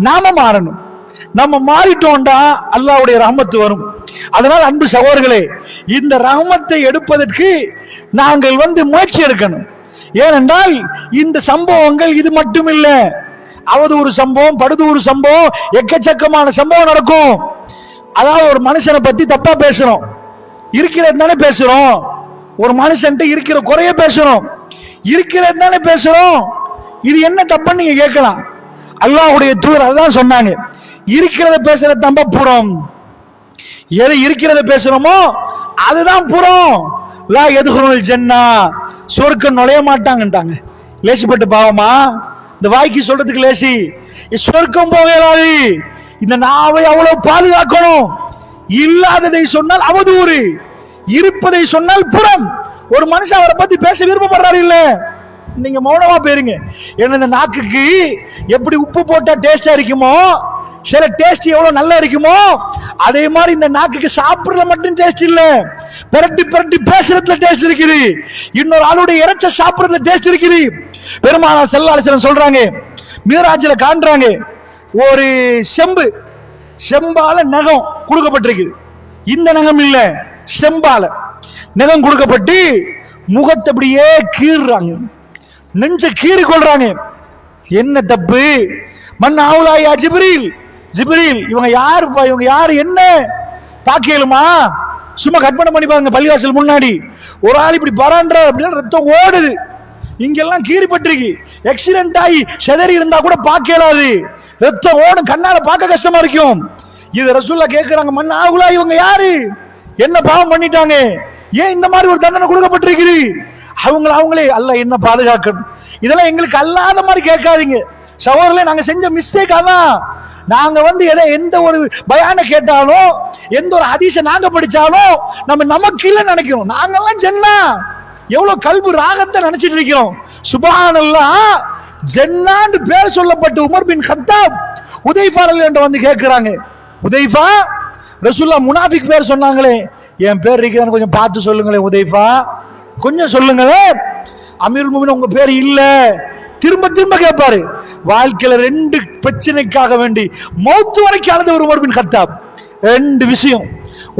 நாம மாறணும். நம்ம மாறிட்டோம்டா அல்லாஹ்வுடைய ரஹ்மத் வரும். அதனால் அன்பு சகோதரர்களே, இந்த ரஹ்மத்தை எடுப்பதற்கு நாங்கள் முயற்சி எடுக்கணும். ஏனென்றால் இந்த சம்பவங்கள் இது மட்டும் இல்ல, அவதூறு சம்பவம், படுதூறு சம்பவம், எக்கச்சக்கமான சம்பவம் நடக்கும். அதாவது ஒரு மனுஷனை பத்தி தப்பா பேசுறோம், இருக்கிறது தானே பேசுறோம். ஒரு மனுஷன் இருக்கிற குறைய பேசுறோம், இருக்கிறது தானே பேசுறோம். இது என்ன தப்புன்னு நீங்க கேட்கலாம். அல்லாஹ்வுடைய தூதர் அதான் சொன்னாங்க, இருக்கிறத பேசுறது தம்ப புறம், எது இருக்கிறத பேசுறோமோ அதுதான் புறம். லா யதுகுலுல் ஜன்னா, சொர்க்கம் நுழைய மாட்டாங்கன்றாங்க. லேசிப்பட்ட பாவமா? இந்த வாய்க்கு சொல்றதுக்கு லேசி. சொர்க்கம் போகலாது. இந்த நாவை அவ்வளவு பாதுகாக்கணும். இல்லாததை சொன்னால் அவதூறு, இருப்பதை சொன்னால் புறம். ஒரு மனுஷன் அவரை பத்தி பேச விருப்பப்படுறாரு இல்ல, நீங்க மௌனமா போயிருங்க. ஏன்னா இந்த நாக்குக்கு எப்படி உப்பு போட்டா டேஸ்டா இருக்குமோ, சில டேஸ்ட் எவ்வளவு நல்லா இருக்குமோ, அதே மாதிரி இந்த நாக்குக்கு சாப்பிடுறதுல மட்டும் டேஸ்ட் இல்ல, பிரட்டி பிரட்டி பேசுறதுல டேஸ்ட் இருக்குது. இன்னொரு ஆளுடைய இறைச்ச சாப்பிடுறதுல டேஸ்ட் இருக்குது. பெருமானார் ஸல்லல்லாஹு அலைஹி வஸல்லம் சொல்றாங்க, மிராஜ்ல காண்றாங்க, ஒரு செம்பால நகம் கொடுக்கப்பட்டிருக்கு. இந்த நகம் இல்ல, செம்பால நகம் கொடுக்கப்பட்டு முகத்தை அப்படியே கீறுறாங்க, நெஞ்ச கீறி கொள்றாங்க. என்ன தப்பு? மன் அவுலாயா ஜிப்ரீல், ஜிப்ரீல் இவங்க யாருப்பா, இவங்க யாரு, என்ன பாக்கலுமா? சும்மா கற்பனை பண்ணி பாருங்க, பள்ளிவாசல் முன்னாடி ஒரு ஆள் இப்படி பரான்ற அப்படின்னா ரத்தம் ஓடுது, இங்கெல்லாம் கீறிப்பட்டிருக்கு, ஆக்சிடென்ட் ஆகி செதறி இருந்தா கூட பார்க்கலாது, ரத்தம் ஓடும், கண்ணால பார்க்க கஷ்டமா இருக்கும். இது ரசூலுல்லாஹ் கேட்கிறாங்க, மன் அவுலா இவங்க யாரு, என்ன பாவம் பண்ணிட்டாங்க, ஏன் இந்த மாதிரி ஒரு தண்டனை கொடுக்கப்பட்டிருக்குது? அவங்களே அல்லாஹ் என்ன பாதுகாக்கணும். இதெல்லாம் எங்களுக்கு அல்லாத மாதிரி கேட்காதீங்க சகோதரர்களே. நாங்க செஞ்ச மிஸ்டேக் அதான். நாங்க எந்த ஒரு பயான கேட்டாலும், எந்த ஒரு ஹதீஸை நாங்க படிச்சாலும் நமக்கு இல்ல நினைக்கிறோம். நாங்கெல்லாம் ஜன்னா எவ்வளவு கல்பு ராகத்தை நினைச்சிட்டு இருக்கிறோம். சுப்ஹானல்லாஹ், ஜன்னான்னு பேர் சொல்லப்பட்டு உமர் பின் கத்தாப் உதைஃபா ரலியல்லாஹு கேட்கிறாங்க, உதைஃபா ரசூலுல்லாஹ் முனாஃபிக் பேர் சொன்னாங்களே, என் பேர் இருக்கிறான்னு கொஞ்சம் பார்த்து சொல்லுங்களேன் உதைஃபா, கொஞ்சம் சொல்லுங்களேன். அமீருல் முஃமினீன் உங்க பேர் இல்ல. திரும்ப திரும்ப கேட்பாரு. வாழ்க்கையில ரெண்டு பிரச்சனைக்காக வேண்டி மௌத்து வரைக்கும் அழுத உமர் பின் கத்தாப். ரெண்டு விஷயம்,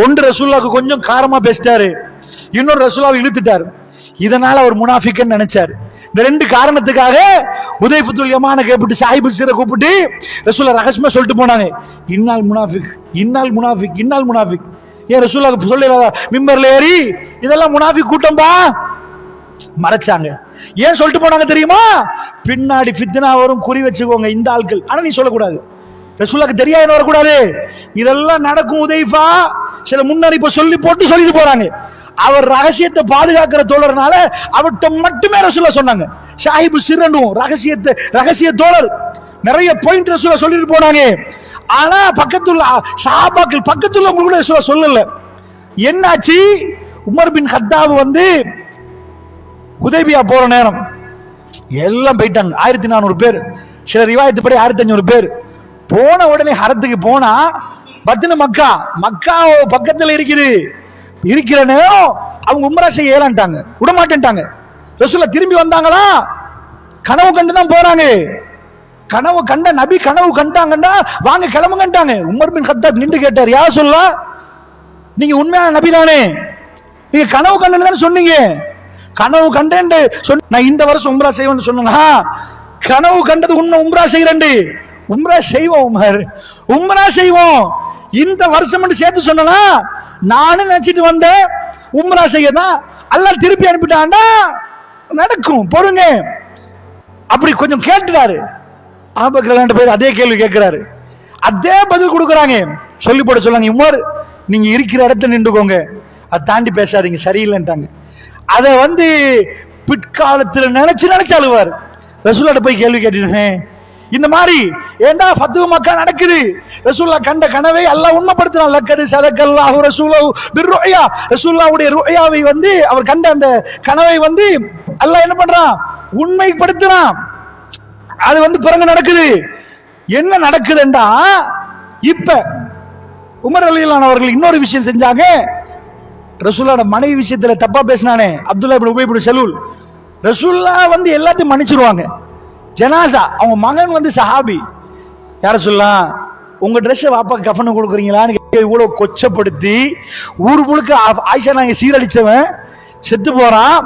ஒன்று ரசூலுல்லாஹ்க்கு கொஞ்சம் காரமா பேசிட்டாரு, இன்னொரு ரசூலுல்லாஹ் இழுத்துட்டாரு. இதனால அவர் முனாஃபிக்னு நினைச்சாரு. இந்த ரெண்டு காரணத்துக்காக உதைஃபத்துல் யமான கேப்பிட்டு சாஹிபு சிர கூப்பிட்டு ரசூலுல்லாஹ் ரகசியமா சொல்லிட்டு போனாங்க, இன்னால் முனாஃபிக், இன்னால் முனாஃபிக், இன்னால் முனாஃபிக். ஏன் ரசூலுல்லாஹ் சொல்லல மிம்பர்ல ஏறி இதெல்லாம் முனாஃபிக் கூட்டம்பா மறைச்சாங்க. ஏன் சொல்லிட்டு போனாங்க தெரியுமா? பின்னாடி ஃபித்னா வரும், குறி வச்சுக்கோங்க இந்த ஆட்கள். ஆனா நீ சொல்லக்கூடாது, ரசூலுல்லாஹ்க்கு தெரியாது வரக்கூடாது. இதெல்லாம் நடக்கும் உதைஃபா, சில முன்னறிப்பை சொல்லி போட்டு சொல்லிட்டு போறாங்க. அவர் ரகசியத்தை பாதுகாக்கிற தோழர்னால அவர்கிட்ட மட்டுமே ரசூலுல்லாஹ் சொன்னாங்க. சாஹிபு சிரனும் ரகசிய தோழர், நிறைய பாயிண்ட் ரசூலுல்லாஹ் சொல்லிட்டு போனாங்க. ஆனா பக்கத்துல சஹாபாக்கள் பக்கத்துல கூட ரசூலுல்லாஹ் சொல்லல. என்னாச்சு? உமர் பின் கத்தாப் ஹுதைபியா போற நேரம் எல்லாம் போயிட்டாங்க, 1400 பேர், சில ரிவாயத்து படி 1500 பேர். போன உடனே ஹரத்துக்கு போனா பத்னு மக்கா பக்கத்துல இருக்குது. இருக்கிற நேரம் அவங்க உம்ரா செய்ய இயலான்ட்டாங்க, விடமாட்டேன்ட்டாங்க. ரசூலுல்லாஹ் திரும்பி வந்தாங்களா, கனவு கண்டுதான் போறாங்க. கனவு கண்ட நபி கனவு கண்டாங்கன்னா வாங்க கிளம்புங்கன்ட்டாங்க. உமர் பின் கத்தாப் நின்று கேட்டார், யா ரசூலுல்லாஹ், நீங்க உண்மையான நபி தானே, நீங்க கனவு கண்டன்னு தானே சொன்னீங்க? கனவு கண்டேன் நான் இந்த வருஷம் உம்ரா செய்வேன்னு சொன்னா, கனவு கண்டது உண்மை, உம்ரா செய்யறேன், உம்ரா செய்வோம் உமர், உம்ரா செய்வோம் இந்த வருஷம் சேர்த்து சொன்னா, நானும் நினைச்சிட்டு வந்தேன் உம்ரா செய்யதான், அல்லாஹ் திருப்பி அனுப்பிட்டான்டா, நடக்கும் பொறுங்க. அப்படி கொஞ்சம் கேட்டுட்டாரு. ஆபக்கர் பேர் அதே கேள்வி கேட்கிறாரு, அதே பதில் கொடுக்குறாங்க. சொல்லி போட சொல்லாங்க, உமர் நீங்க இருக்கிற இடத்த நின்றுக்கோங்க, அதை தாண்டி பேசாதீங்க, சரியில்லைன்ட்டாங்க. அதை பிற்காலத்தில் நினைச்சு அழுவார். ரசூலுல்லாஹ் போய் கேள்வி கேட்டுட்டேன், இந்த மாதிரி ஏண்டா ஃபத்ஹு மக்கா நடக்குது, ரசூலுல்லாஹ் கண்ட கனவை அல்லாஹ் உண்மைப்படுத்தினான். லக்கது ஸதகல்லாஹு ரசூலஹு பிர்ருயா, ரசூலுல்லாஹ்வுடைய ருயாவை அவர் கண்ட அந்த கனவை அல்லாஹ் என்ன பண்றான், உண்மைப்படுத்துறான். அது பிறகு நடக்குது. என்ன நடக்குதுண்டா, இப்ப உமர் ரலியல்லாஹு அவர்கள் இன்னொரு விஷயம் செஞ்சாங்க. ரசூலுல்லாஹ் மனைவி விஷயத்துல தப்பா பேசினானே அப்துல்லா இப்னு உபை இப்னு சலூல், ரசூலுல்லாஹ் எல்லாத்தையும் மன்னிச்சிருவாங்க. ஜனாசா அவங்க மகன் சஹாபி, யார சொல்லலாம், உங்க ட்ரெஸ் வாப்பா கஃபன் கொடுக்குறீங்களான்னு இவ்வளவு கொச்சப்படுத்தி ஊர் முழுக்க ஆயிஷா நாங்க சீரழிச்சவன் செத்து போறான்.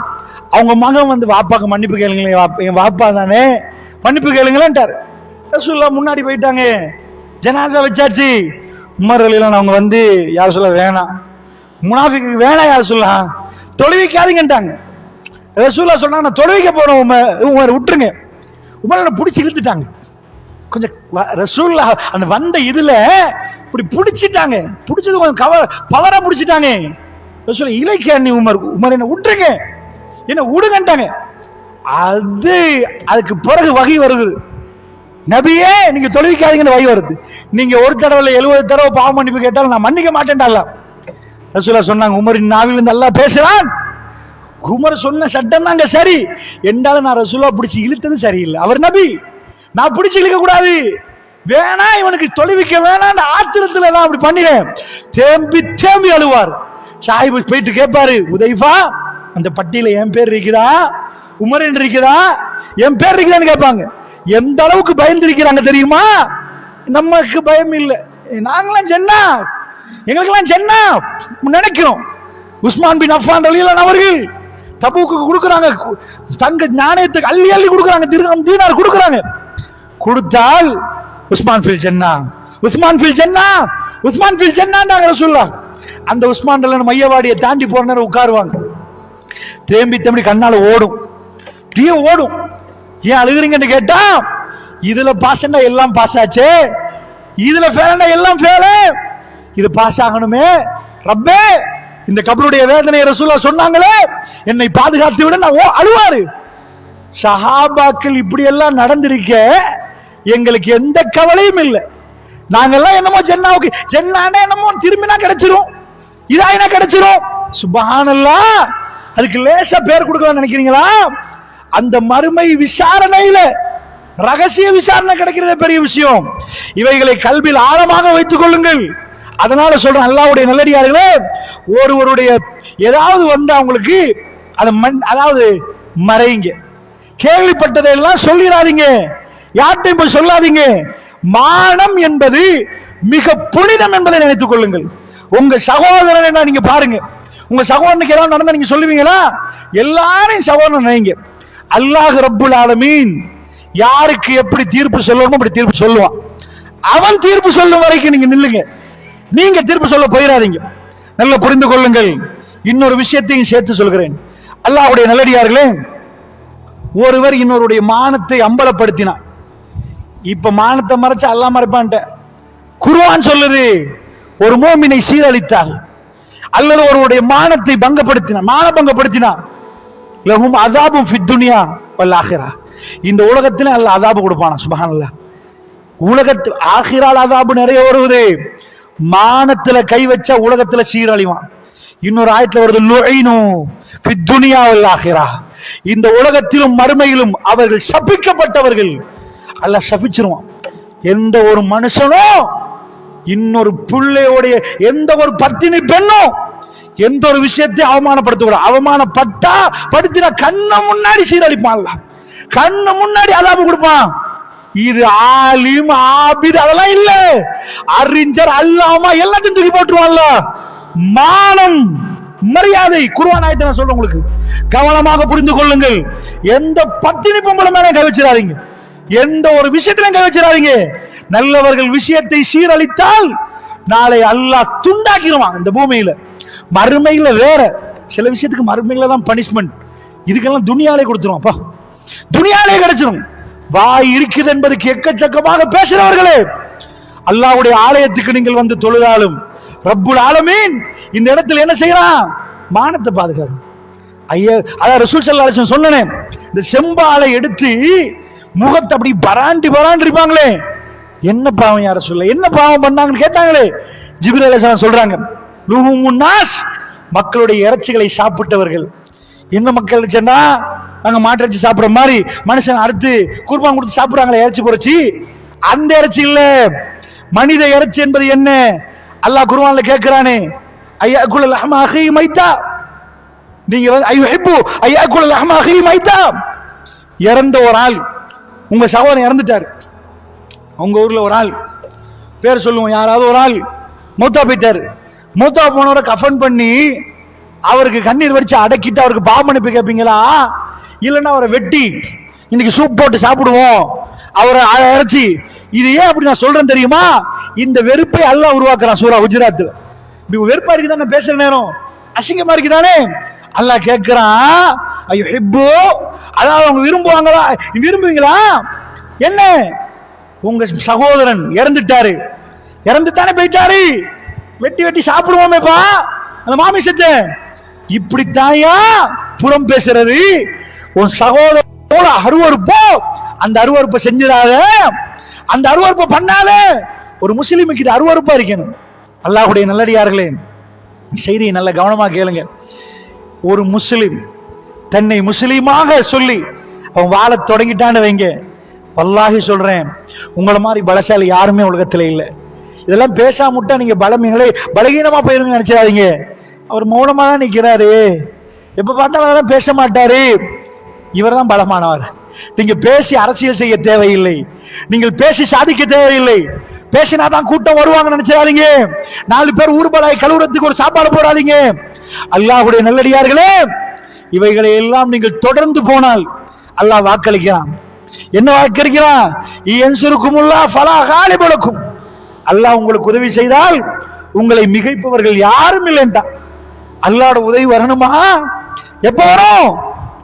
அவங்க மகன் வந்து வாப்பாக்கு மன்னிப்பு கேளுங்களேன், என் வாப்பா தானே மன்னிப்பு கேளுங்களேன்ட்டார். ரசூலுல்லாஹ் முன்னாடி போயிட்டாங்க, ஜனாசா வச்சாச்சு. உமர் ரலியல்லாஹு அவங்க வந்து யார சொல்ல வேணாம், முனாஃபிக்கு வேணாம் யார சொல்லலாம், தொழுவிக்காதீங்கன்ட்டாங்க. ரசூலுல்லாஹ் சொன்னாங்க நான் தொழுவிக்க போறோம் உமர் விட்டுருங்க. உமரை பிடிச்சி இழுத்துட்டாங்க. கொஞ்சம் ரசூலுல்லாஹ் அந்த வந்த இதுல இப்படி பிடிச்சிட்டாங்க, பிடிச்சது கொஞ்சம் பவரா பிடிச்சிட்டாங்க. ரசூலுல்லாஹ் இலைக்கா நீ உமர் என்ன விட்டுருங்க, என்ன விடுங்கன்ட்டாங்க. அதுக்கு பிறகு வகை வருது, நபியே நீங்க தொழுவிக்காதீங்கன்னு வகை வருது. நீங்க ஒரு தடவை 70 தடவை பாவ மன்னிப்பு கேட்டாலும் நான் மன்னிக்க மாட்டேன்டா. ரசூலுல்லாஹ் சொன்னாங்க உமரின் நாவில் இருந்து அல்லாஹ் பேசுறான். உமர் சொன்ன சட்டம் தாங்க சரி என்றாலும் நான் ரசூலுல்லாஹ் பிடிச்சி இழுத்தது சரியில்லை. அவர் நபி, நான் பிடிச்சி இழுக்க கூடாது, வேணா இவனுக்கு தொழுவிக்க வேணாம் ஆத்திரத்துல தான் அப்படி பண்ணினேன். தேம்பி தேம்பி அழுவார். சாஹிபு போயிட்டு கேட்பாரு, உதைஃபா அந்த பட்டியல என் பேர் இருக்குதா, உமர் என்று இருக்குதா, என் பேர் இருக்குதான்னு கேட்பாங்க. எந்த அளவுக்கு பயந்துருக்கிறாங்க தெரியுமா? நமக்கு பயம் இல்லை, நாங்களாம் ஜன்னா, எங்களுக்கெல்லாம் ஜன்னா நினைக்கிறோம். உஸ்மான் பின் அஃபான் ரலியல்லாஹு அவர்கள் தபூக்கு கொடுக்குறாங்க, தங்க நாணயத்துக்கு அள்ளி அள்ளி கொடுக்குறாங்க, திர்ஹம் தீனார் கொடுக்குறாங்க. கொடுத்தால் உஸ்மான் ஃபில் ஜன்னா, உஸ்மான் ஃபில் ஜன்னா, உஸ்மான் ஃபில் ஜன்னான்றாங்க ரசூலுல்லாஹ். அந்த உஸ்மான் ரலியல்லாஹு மையவாடியை தாண்டி போற நேரம் உட்காருவாங்க, தேம்பி தேம்பி கண்ணால ஓடும், அப்படியே ஓடும். ஏன் அழுகுறீங்கன்னு கேட்டா, இதுல பாஸ்னா எல்லாம் பாஸ் ஆச்சு, இதுல ஃபேல்னா எல்லாம் ஃபேல், இது பாஸ் ஆகணுமே ரப்பே, இந்த கபருடைய வேதனை ரசூலுல்லாஹ் சொன்னாங்களே, என்னை பாதுகாத்து விட நான் அழுவாரு. சஹாபாக்கள் இப்படி எல்லாம் நடந்திருக்க எங்களுக்கு எந்த கவலையும் இல்லை. நாங்கெல்லாம் என்னமோ ஜன்னாவுக்கு ஜன்னானே என்னமோ திரும்பினா கிடைச்சிரும், இதாயினா கிடைச்சிரும். சுப்ஹானல்லாஹ், அதுக்கு லேசா பேர் கொடுக்கலாம்னு நினைக்கிறீங்களா? அந்த மறுமை விசாரணையில ரகசிய விசாரணை கிடைக்கிறதே பெரிய விஷயம். இவைகளை கல்வியில் ஆழமாக வைத்துக் கொள்ளுங்கள். அதனால சொல்றேன், அல்லாஹ்வுடைய நல்லடியார்களே, ஒருவருடைய ஏதாவது வந்து அவங்களுக்கு அதாவது மறைங்க, கேள்விப்பட்டதையெல்லாம் சொல்லிடாதீங்க, யார்ட்டையும் போய் சொல்லாதீங்க. மானம் என்பது மிக புனிதம் என்பதை நினைத்துக் கொள்ளுங்கள். உங்க சகோதரன் என்ன நீங்க பாருங்க, உங்க சகோதரனுக்கு ஏதாவது நடந்தா நீங்க சொல்லுவீங்களா? எல்லாரையும் சகோதரன் நினைங்க. அல்லாஹ் ரப்புல் ஆலமீன் யாருக்கு எப்படி தீர்ப்பு சொல்லணுமோ அப்படி தீர்ப்பு சொல்லுவான். அவன் தீர்ப்பு சொல்லும் வரைக்கும் நீங்க நில்லுங்க, நீங்க தீர்ப்பு சொல்ல போயிடாதீங்க. நல்ல புரிந்து கொள்ளுங்கள். இன்னொரு விஷயத்தையும் சேர்த்து சொல்கிறேன். அல்லாஹ்வுடைய நல்லடியார்களே, ஒருவர் இன்னொருடைய மானத்தை அம்பலப்படுத்தினார். இப்ப மானத்தை மறைச்சு அல்லாஹ் மறைப்பான்ட்ட குர்ஆன் சொல்லுது, ஒரு மூமினை சீரழித்தால் அல்லது ஒருவருடைய மானத்தை பங்கப்படுத்தினார், மான பங்கப்படுத்தினார், லஹும் அஸாபும் ஃபித் துன்யா வல் ஆখিরাহ, இந்த உலகத்திலே அல்லாஹ் அஸாபு கொடுப்பானா. சுப்ஹானல்லாஹ், உலகத்து ஆখিরাল அஸாபு நிறைய வருது. மானத்துல கை வச்சா உலகத்துல சீரழிவான். இன்னொரு ஆயத்துல வருது, லுஈனு ஃபித் துன்யா வல் ஆখিরাহ, இந்த உலகத்திலும் மறுமையிலும் அவர்கள் சபிக்கப்பட்டவர்கள். அல்லாஹ் சபிச்சிருவான். எந்த ஒரு மனுஷனும் இன்னொரு பிள்ளையோடைய எந்த ஒரு பத்தினி பெண்ணோ எந்த ஒரு விஷயத்தை அவமானப்படுத்த, அவமானப்பட்டா படுத்தினா கண்ண முன்னாடி சீரழிப்பான், கண்ண முன்னாடி அதாபு கொடுப்பான். இது ஆலிம் ஆபித் அதெல்லாம் இல்ல, அறிஞர் அல்லாமா எல்லாத்தையும் தூக்கி போட்டுருவான்ல. மானம் மரியாதை, குர்ஆன் ஆயத்தை நான் சொல்றேன் உங்களுக்கு, கவனமாக புரிந்து கொள்ளுங்கள். எந்த பத்தினி பொம்பளை மேல கை வச்சிடாதீங்க, எந்த ஒரு விஷயத்திலும் கை வச்சிடாதீங்க. நல்லவர்கள் விஷயத்தை சீரழித்தால் நாளை அல்லாஹ் துண்டாக்கிடுவான் இந்த பூமியில. மறுமையில வேற சில விஷயத்துக்கு மறுமையில தான் பனிஷ்மெண்ட், இதுக்கெல்லாம் துனியாலே கொடுத்துருவான், துனியாலே கிடைச்சிடும். வாய் இருக்குது என்பதுக்கு எக்கச்சக்கமாக பேசுறவர்களே, அல்லாஹ்வுடைய ஆலயத்துக்கு நீங்கள் வந்து தொழுதாலும் ரப்புல் ஆலமீன் இந்த இடத்துல என்ன செய்யறான்? மானத்தை பாதுகாப்பு. ஐயா, அதான் ரசூல் ஸல்லல்லாஹு அலைஹி வஸல்லம் சொன்னனே, இந்த செம்பாலை எடுத்து முகத்தை அப்படி பராண்டி இருப்பாங்களே, என்ன பாவம் யார சொல்ல, என்ன பாவம் பண்ணாங்கன்னு கேட்டாங்களே, ஜிப்ரீல் அலைஹிஸ்ஸலாம் சொல்றாங்க, லுஹுமுன் நாஸ், மக்களுடைய இறைச்சிகளை சாப்பிட்டவர்கள். என்ன மக்கள் சொன்னா, நாங்க மாட்டிறைச்சி சாப்பிடுற மாதிரி மனுஷன் அடுத்து குர்பான் கொடுத்து சாப்பிடுறாங்களே இறைச்சி பொறிச்சி, அந்த இறைச்சி இல்ல, மனித இறைச்சி என்பது என்ன? அல்லாஹ் குர்ஆன்ல கேட்கிறானே, ஐயகுல் லஹ்ம அஹீ மைத்தா, நீங்க ஐயுஹிப்பு ஐயகுல் லஹ்ம அஹீ மைத்தா, இறந்த ஒரு ஆள், உங்க சகோதரன் இறந்துட்டார், உங்க ஊர்ல ஒரு ஆள் பேர் சொல்லுவோம், யாராவது ஒரு ஆள் மூத்தா போயிட்டாரு. மூத்தா போனவரை கஃபன் பண்ணி அவருக்கு கண்ணீர் வடிச்சு அடக்கிட்டு அவருக்கு பாவமன்னிப்பு கேட்பீங்களா? இல்லைன்னா அவரை வெட்டி இன்னைக்கு சூப் போட்டு சாப்பிடுவோம் அவரை அரைச்சி? இது ஏன் அப்படி நான் சொல்றேன் தெரியுமா? இந்த வெறுப்பை அல்லாஹ் உருவாக்குறான் சூரா குஜராத்ல. வெறுப்பா இருக்குதானே பேசுற நேரம், அசிங்கமா இருக்குதானே? அல்லாஹ் கேட்கிறான், ஐயோ ஹிப்பு, அதாவது அவங்க விரும்புவாங்களா? விரும்புவீங்களா? என்ன, உங்க சகோதரன் இறந்துட்டாரு, இறந்துட்டானே போயிட்டாரு, வெட்டி வெட்டி சாப்பிடுவோமேப்பா அந்த மாமிசத்தை. இப்படித்தாயா புறம் பேசுறது? உன் சகோதர அருவருப்போ, அந்த அருவருப்பை செஞ்சிடாத, அந்த அருவருப்பை பண்ணாத. ஒரு முஸ்லிமுக்கு இது அருவருப்பா இருக்கணும். அல்லாஹ்வுடைய நல்லடியார்களே, செய்தியை நல்ல கவனமா கேளுங்க. ஒரு முஸ்லிம் தன்னை முஸ்லீமாக சொல்லி அவன் வாழ தொடங்கிட்டான்னு வைங்க, வல்லாஹி சொல்றேன், உங்களை மாதிரி பலசாலி யாருமே உலகத்துல இல்லை. இதெல்லாம் பேசாம விட்டா நீங்க பலகீனமா போயிருங்க நினைச்சிடாதீங்க. அவர் மௌனமா தான் நிக்கிறாரு, எப்ப பார்த்தாலும் அதெல்லாம் பேச மாட்டாரு. இவர் தான் பலமானவர். நீங்க பேசி அரசியல் செய்ய தேவையில்லை, நீங்கள் பேசி சாதிக்க தேவையில்லை. பேசினாதான் கூட்டம் வருவாங்க நினைச்சாதீங்க. 4 பேர் ஊர்பலாய் கழுவுறதுக்கு ஒரு சாப்பாடு போடாதீங்க. அல்லாஹ்வுடைய நல்லடியார்களே, இவைகளை எல்லாம் நீங்கள் தொடர்ந்து போனால் அல்லாஹ் வாக்களிக்கிறான். என்ன வாக்களிக்கிறான்? இயன்சுருக்குமுல்லாஹ் ஃபலா காலிப லக்கும். அல்லாஹ் உங்களுக்கு உதவி செய்தால் உங்களை மிகைப்பவர்கள் யாரும் இல்லைன்டா. அல்லாஹ்வோட உதவி வரணுமா? எப்ப வரும்?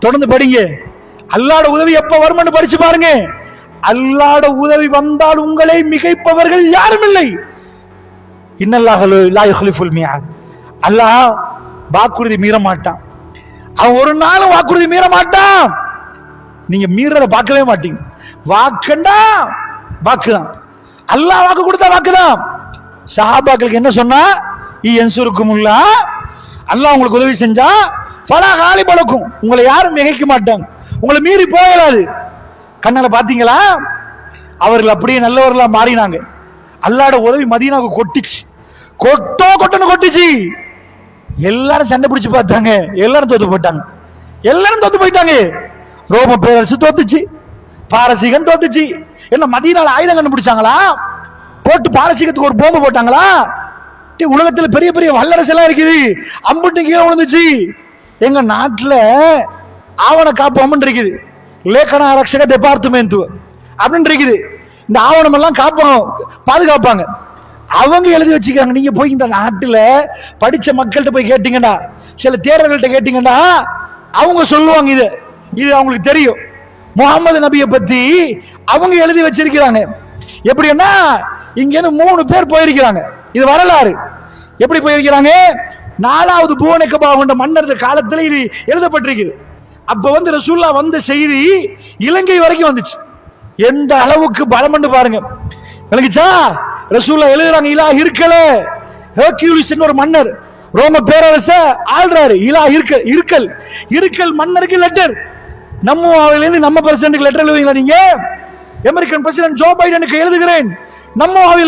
தொடர்ந்து படிங்க. அல்லாஹ்வோட உதவி எப்ப வரும்னு படிச்சு பாருங்க. அல்லாஹ்வோட உதவி வந்தால் உங்களை மிகைப்பவர்கள் யாரும் இல்லை. இன்னல்லாஹ் லா யுக்லிஃபுல் மிஆத். அல்லாஹ் வாக்குறுதி மீற மாட்டான். அவன் ஒரு நாளும் வாக்குறுதி மீற மாட்டான். நீங்க மீறத பார்க்கவே மாட்டீங்க. வாக்குண்டா வாக்குதான். அல்லாஹ் வாக்கு கொடுத்தா வாக்குதான். சஹாபாக்களுக்கு என்ன சொன்னா? இயன்சுருக்குமுல்லாஹ், அல்லாஹ் உங்களுக்கு உதவி செஞ்சா ஃபலா காலிப லக்கும், உங்களை யாரும் மிகைக்க மாட்டாங்க, உங்களை மீறி போகலாது. கண்ணால பாத்தீங்களா? அவர்கள் அப்படியே நல்லவர்களா மாறினாங்க. அல்லாஹ்வோட உதவி மதீனாவுக்கு கொட்டிச்சு, கொட்டன்னு கொட்டிச்சு. எல்லாரும் சண்டை பிடிச்சு பார்த்தாங்க, எல்லாரும் தோத்து போயிட்டாங்க. எல்லாரும் தோத்து போயிட்டாங்க. ரோம பேரரசு தோத்துச்சு, பாரசீகம் தோத்துச்சு. என்ன மதீனால ஆயுதம் கண்டுபிடிச்சாங்களா? போட்டு பாரசீகத்துக்கு ஒரு போம்பு போட்டாங்களா? உலகத்துல பெரிய பெரிய வல்லரசு எல்லாம் இருக்குது, அம்புட்டு கீழே விழுந்துச்சு. எங்க நாட்டுல ஆவண காப்பம் இருக்குது, லேக்கன ஆரக்ஷக டிபார்ட்மெண்ட் அப்படின்னு இருக்குது. இந்த ஆவணம் எல்லாம் பாதுகாப்பாங்க, அவங்க எழுதி வச்சுக்காங்க. நீங்க போய் இந்த நாட்டுல படிச்ச மக்கள்கிட்ட போய் கேட்டீங்கன்னா, சில தேரர்கள்ட்ட கேட்டீங்கன்னா அவங்க சொல்லுவாங்க, இது அவங்களுக்கு தெரியும். முகமது நபியை பத்தி அவங்க எழுதி வச்சிருக்கிறாங்க. எப்படின்னா, இங்க இருந்து 3 பேர் போயிருக்கிறாங்க. இது வரலாறு. எப்படி போயிருக்கிறாங்க? 4வது பூவனக்கபாகுண்ட மன்னர் காலத்துல இது எழுதப்பட்டிருக்கு. அப்ப வந்து ரசூல்லா வந்த செய்தி இலங்கை வரைக்கும் வந்துச்சு. எந்த அளவுக்கு பலம்னு பாருங்க. விளங்குச்சா? ரசூல்லா எழுதுறாங்க, இலா இருக்கல ஹெர்குலிஸ் ஒரு மன்னர் ரோம பேரரச ஆள்றாரு. இலா இருக்கல் மன்னருக்கு லெட்டர். நம்ம பிரசிடென்ட்க்கு லெட்டர் எழுதுவீங்களா? நீங்க அமெரிக்கன் பிரசிடென்ட் ஜோ பைடனுக்கு எழுதுகிறேன்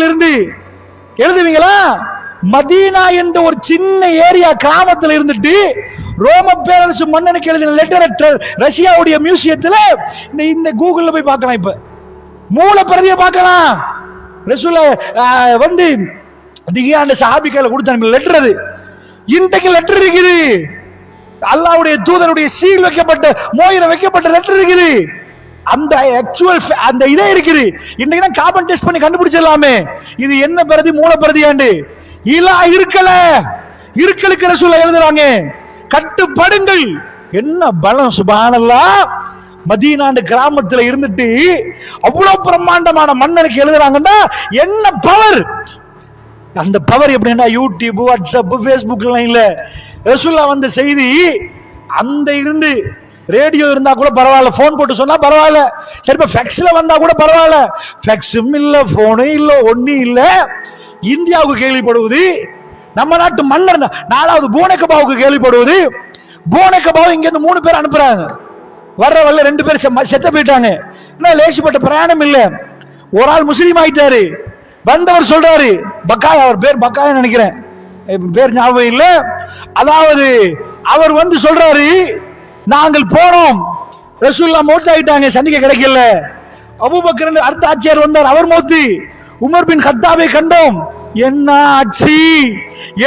இருந்து எழுதுவீங்களா? மதீனா என்ற ஒரு சின்ன ஏரியா கிராமத்தில் இருந்துட்டு ரோம பேரரசு மன்னனுக்கு எழுதின லெட்டர் ரஷ்யாவுடைய மியூசியத்துல இந்த கூகுள்ல போய் பார்க்கலாம். இப்ப மூல பிரதியை பார்க்கலாம். ரசூலுல்லா வந்து திகியாண்ட சஹாபிகளை கொடுத்த லெட்டர், அது இன்றைக்கு லெட்டர் இருக்குது. அல்லாஹ்வுடைய தூதருடைய சீல் வைக்கப்பட்ட மோதிரம் வைக்கப்பட்ட லெட்டர் இருக்குது. அந்த ஆக்சுவல் அந்த இதே இருக்குது. இன்னைக்கு தான் கார்பன் டெஸ்ட் பண்ணி கண்டுபிடிச்சிடலாமே இது என்ன பிரதி, மூல பிரதியாண்டு. இலா இருக்கலுக்கு ரசூலுல்லா எழுதுறாங்க, கட்டுப்படுங்கள். என்ன பலம்! சுப்ஹானல்லாஹ். மதீனாண்டு கிராமத்துல இருந்துட்டு அவ்வளவு பிரம்மாண்டமான மன்னனுக்கு எழுதுறாங்கன்னா என்ன பவர்! அந்த பவர் எப்படின்னா, யூடியூப், வாட்ஸ்அப், பேஸ்புக் எல்லாம் இல்ல. ரசூலுல்லா வந்த செய்தி அந்த இருந்து ரேடியோ இருந்தா கூட பரவாயில்ல, போன் போட்டு சொன்னா பரவாயில்ல, சரி இப்ப ஃபேக்ஸ்ல வந்தா கூட பரவாயில்ல. ஃபேக்ஸும் இல்ல, போனும் இல்ல, ஒன்னும் இல்ல. இந்தியாவுக்கு கேள்விப்படுவது, நம்ம நாட்டு மன்னர் 4வது பூனக்கபாவுக்கு கேள்விப்படுவது. பூனக்கபாவு இங்க இருந்து 3 பேர் அனுப்புறாங்க. வர்ற 2 பேர் செத்த போயிட்டாங்க. லேசிப்பட்ட பிரயாணம் இல்ல. ஒரு ஆள் முஸ்லீம் ஆயிட்டாரு. வந்தவர் சொல்றாரு, பக்காய், அவர் பேர் பக்காய் நினைக்கிறேன், பேர் ஞாபகம் இல்ல. அதாவது அவர் வந்து சொல்றாரு, நாங்கள் போனோம், ரசூலுல்லா மௌத் ஆயிட்டாங்க, சந்திக்க கிடைக்கல. அபூபக்கர் அடுத்த ஆட்சியார் வந்தார், அவர் மௌத்து. உமர் பின் கத்தாபை கண்டோம். என்ன ஆட்சி,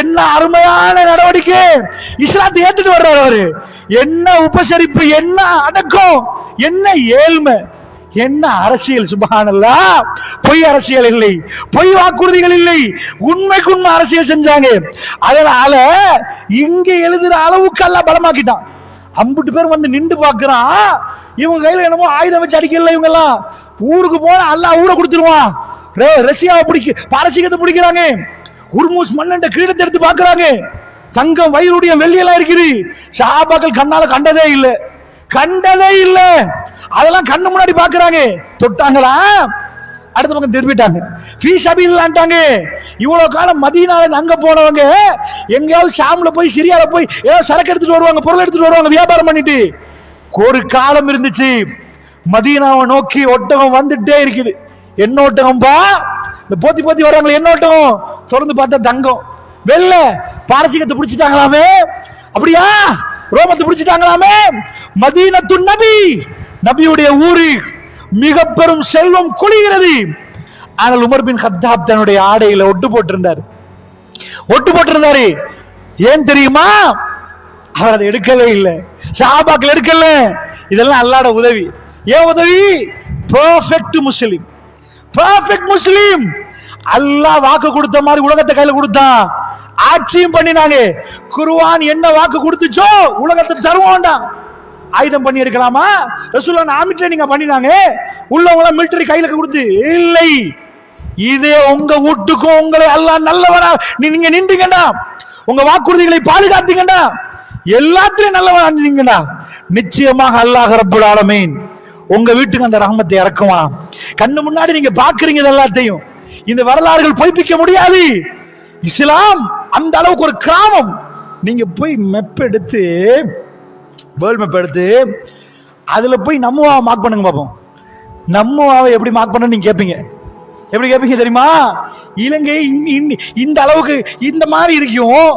என்ன அருமையான நடவடிக்கை, இஸ்லாத்தை ஏத்துட்டு வர்றாரு அவரு. என்ன உபசரிப்பு, என்ன அடக்கம், என்ன ஏழ்மை, என்ன அரசியல். சுப்ஹானல்லாஹ். பொய் அரசியல் இல்லை, பொய் வாக்குறுதிகள் இல்லை, உண்மைக்கு உண்மை அரசியல் செஞ்சாங்க. அதனால இங்க எழுதுற அளவுக்கு எல்லாம் பலமாக்கிட்டான். 50 பேர் வந்து நின்று பாக்குறான், இவங்க கையில என்னமோ ஆயுதம் வச்சு அடிக்கல. இவங்க எல்லாம் ஊருக்கு போனா அல்லாஹ் ஊரை கொடுத்துருவான். ரஷ்யாவை பாரசீகத்தை பிடிக்கிறாங்க, ஹுர்முஸ் மன்னன் கிரீடத்தை எடுத்து பாக்குறாங்க, தங்கம் வயிறுடைய வெள்ளியெல்லாம் இருக்குது. சஹாபாக்கள் கண்ணால கண்டதே இல்லை, கண்டதே இல்லை. அதெல்லாம் கண்ணு முன்னாடி பாக்குறாங்க. தொட்டாங்களா, அடுத்த பக்கம் திரும்பிட்டாங்க. ஃபீ சபீலில்லாஹ்ட்டாங்க. இவ்வளவு காலம் மதீனால அங்க போனவங்க எங்கேயாவது ஷாம்ல போய் சிரியால போய் ஏதோ சரக்கு எடுத்துட்டு வருவாங்க, பொருள் எடுத்துட்டு வருவாங்க, வியாபாரம் பண்ணிட்டு. ஒரு காலம் இருந்துச்சு, மதீனாவை நோக்கி ஒட்டகம் வந்துட்டே இருக்குது. என்ன ஒட்டகம்பா, இந்த போத்தி போத்தி வர்றாங்களே, என்ன ஒட்டகம்? தொடர்ந்து பார்த்தா தங்கம் வெள்ள. பாரசீகத்தை பிடிச்சிட்டாங்களாமே, அப்படியா? ரோமத்தை பிடிச்சிட்டாங்களாமே. மதீனத்து நபி, நபியுடைய ஊரு, மிக பெரும் செல்வம் குளிகிறது. ஆனால் உமர் பின் கத்தாப் தன்னுடைய ஆடையில ஒட்டு போட்டிருந்தாரு. ஏன் தெரியுமா? அவர் அதை எடுக்கவே இல்லை, சஹாபாக்கள் எடுக்கல. இதெல்லாம் அல்லாஹ்வோட உதவி. ஏன் உதவி? பெர்ஃபெக்ட் முஸ்லிம், பெர்ஃபெக்ட் முஸ்லிம். அல்லாஹ் வாக்கு கொடுத்த மாதிரி உலகத்தை கையில கொடுத்தான், ஆட்சியும் பண்ணினாங்க. குர்ஆன் என்ன வாக்கு கொடுத்துச்சோ உலகத்தை தருவோம்டா. ஆயுதம் பண்ணி இருக்கலாமா? ரசூலுல்லாஹ் ஆர்மி ட்ரைனிங் பண்ணினாங்க, உள்ளவங்கள மிலிட்டரி கையில கொடுத்து இல்லை. இதே உங்க வீட்டுக்கும் உங்களை அல்லாஹ் நல்லவனா நீங்க நின்றீங்கடா, உங்க வாக்குறுதிகளை பாதுகாத்தீங்கடா, எல்லாத்திலும் நல்லவனா நின்றீங்கடா, நிச்சயமாக அல்லாஹ் ரப்பல் ஆலமீன் உங்க வீட்டுக்கு அந்த ரஹ்மத்தை இறக்குவான். கண்ணு முன்னாடி நீங்க பாக்குறீங்க எல்லாத்தையும். இந்த வரலாறுகள் பொய்ப்பிக்க முடியாது. இஸ்லாம் அந்த அளவுக்கு ஒரு கிராமம். நீங்க போய் மெப் எடுத்து, வேர்ல்ட் மேப் எடுத்து அதுல போய் நம்மவாவை மார்க் பண்ணுங்க பாப்போம். நம்மவாவை எப்படி மார்க் பண்ண நீங்க கேட்பீங்க. எப்படி கேட்பீங்க தெரியுமா? இலங்கை இந்த அளவுக்கு இந்த மாதிரி இருக்கும்,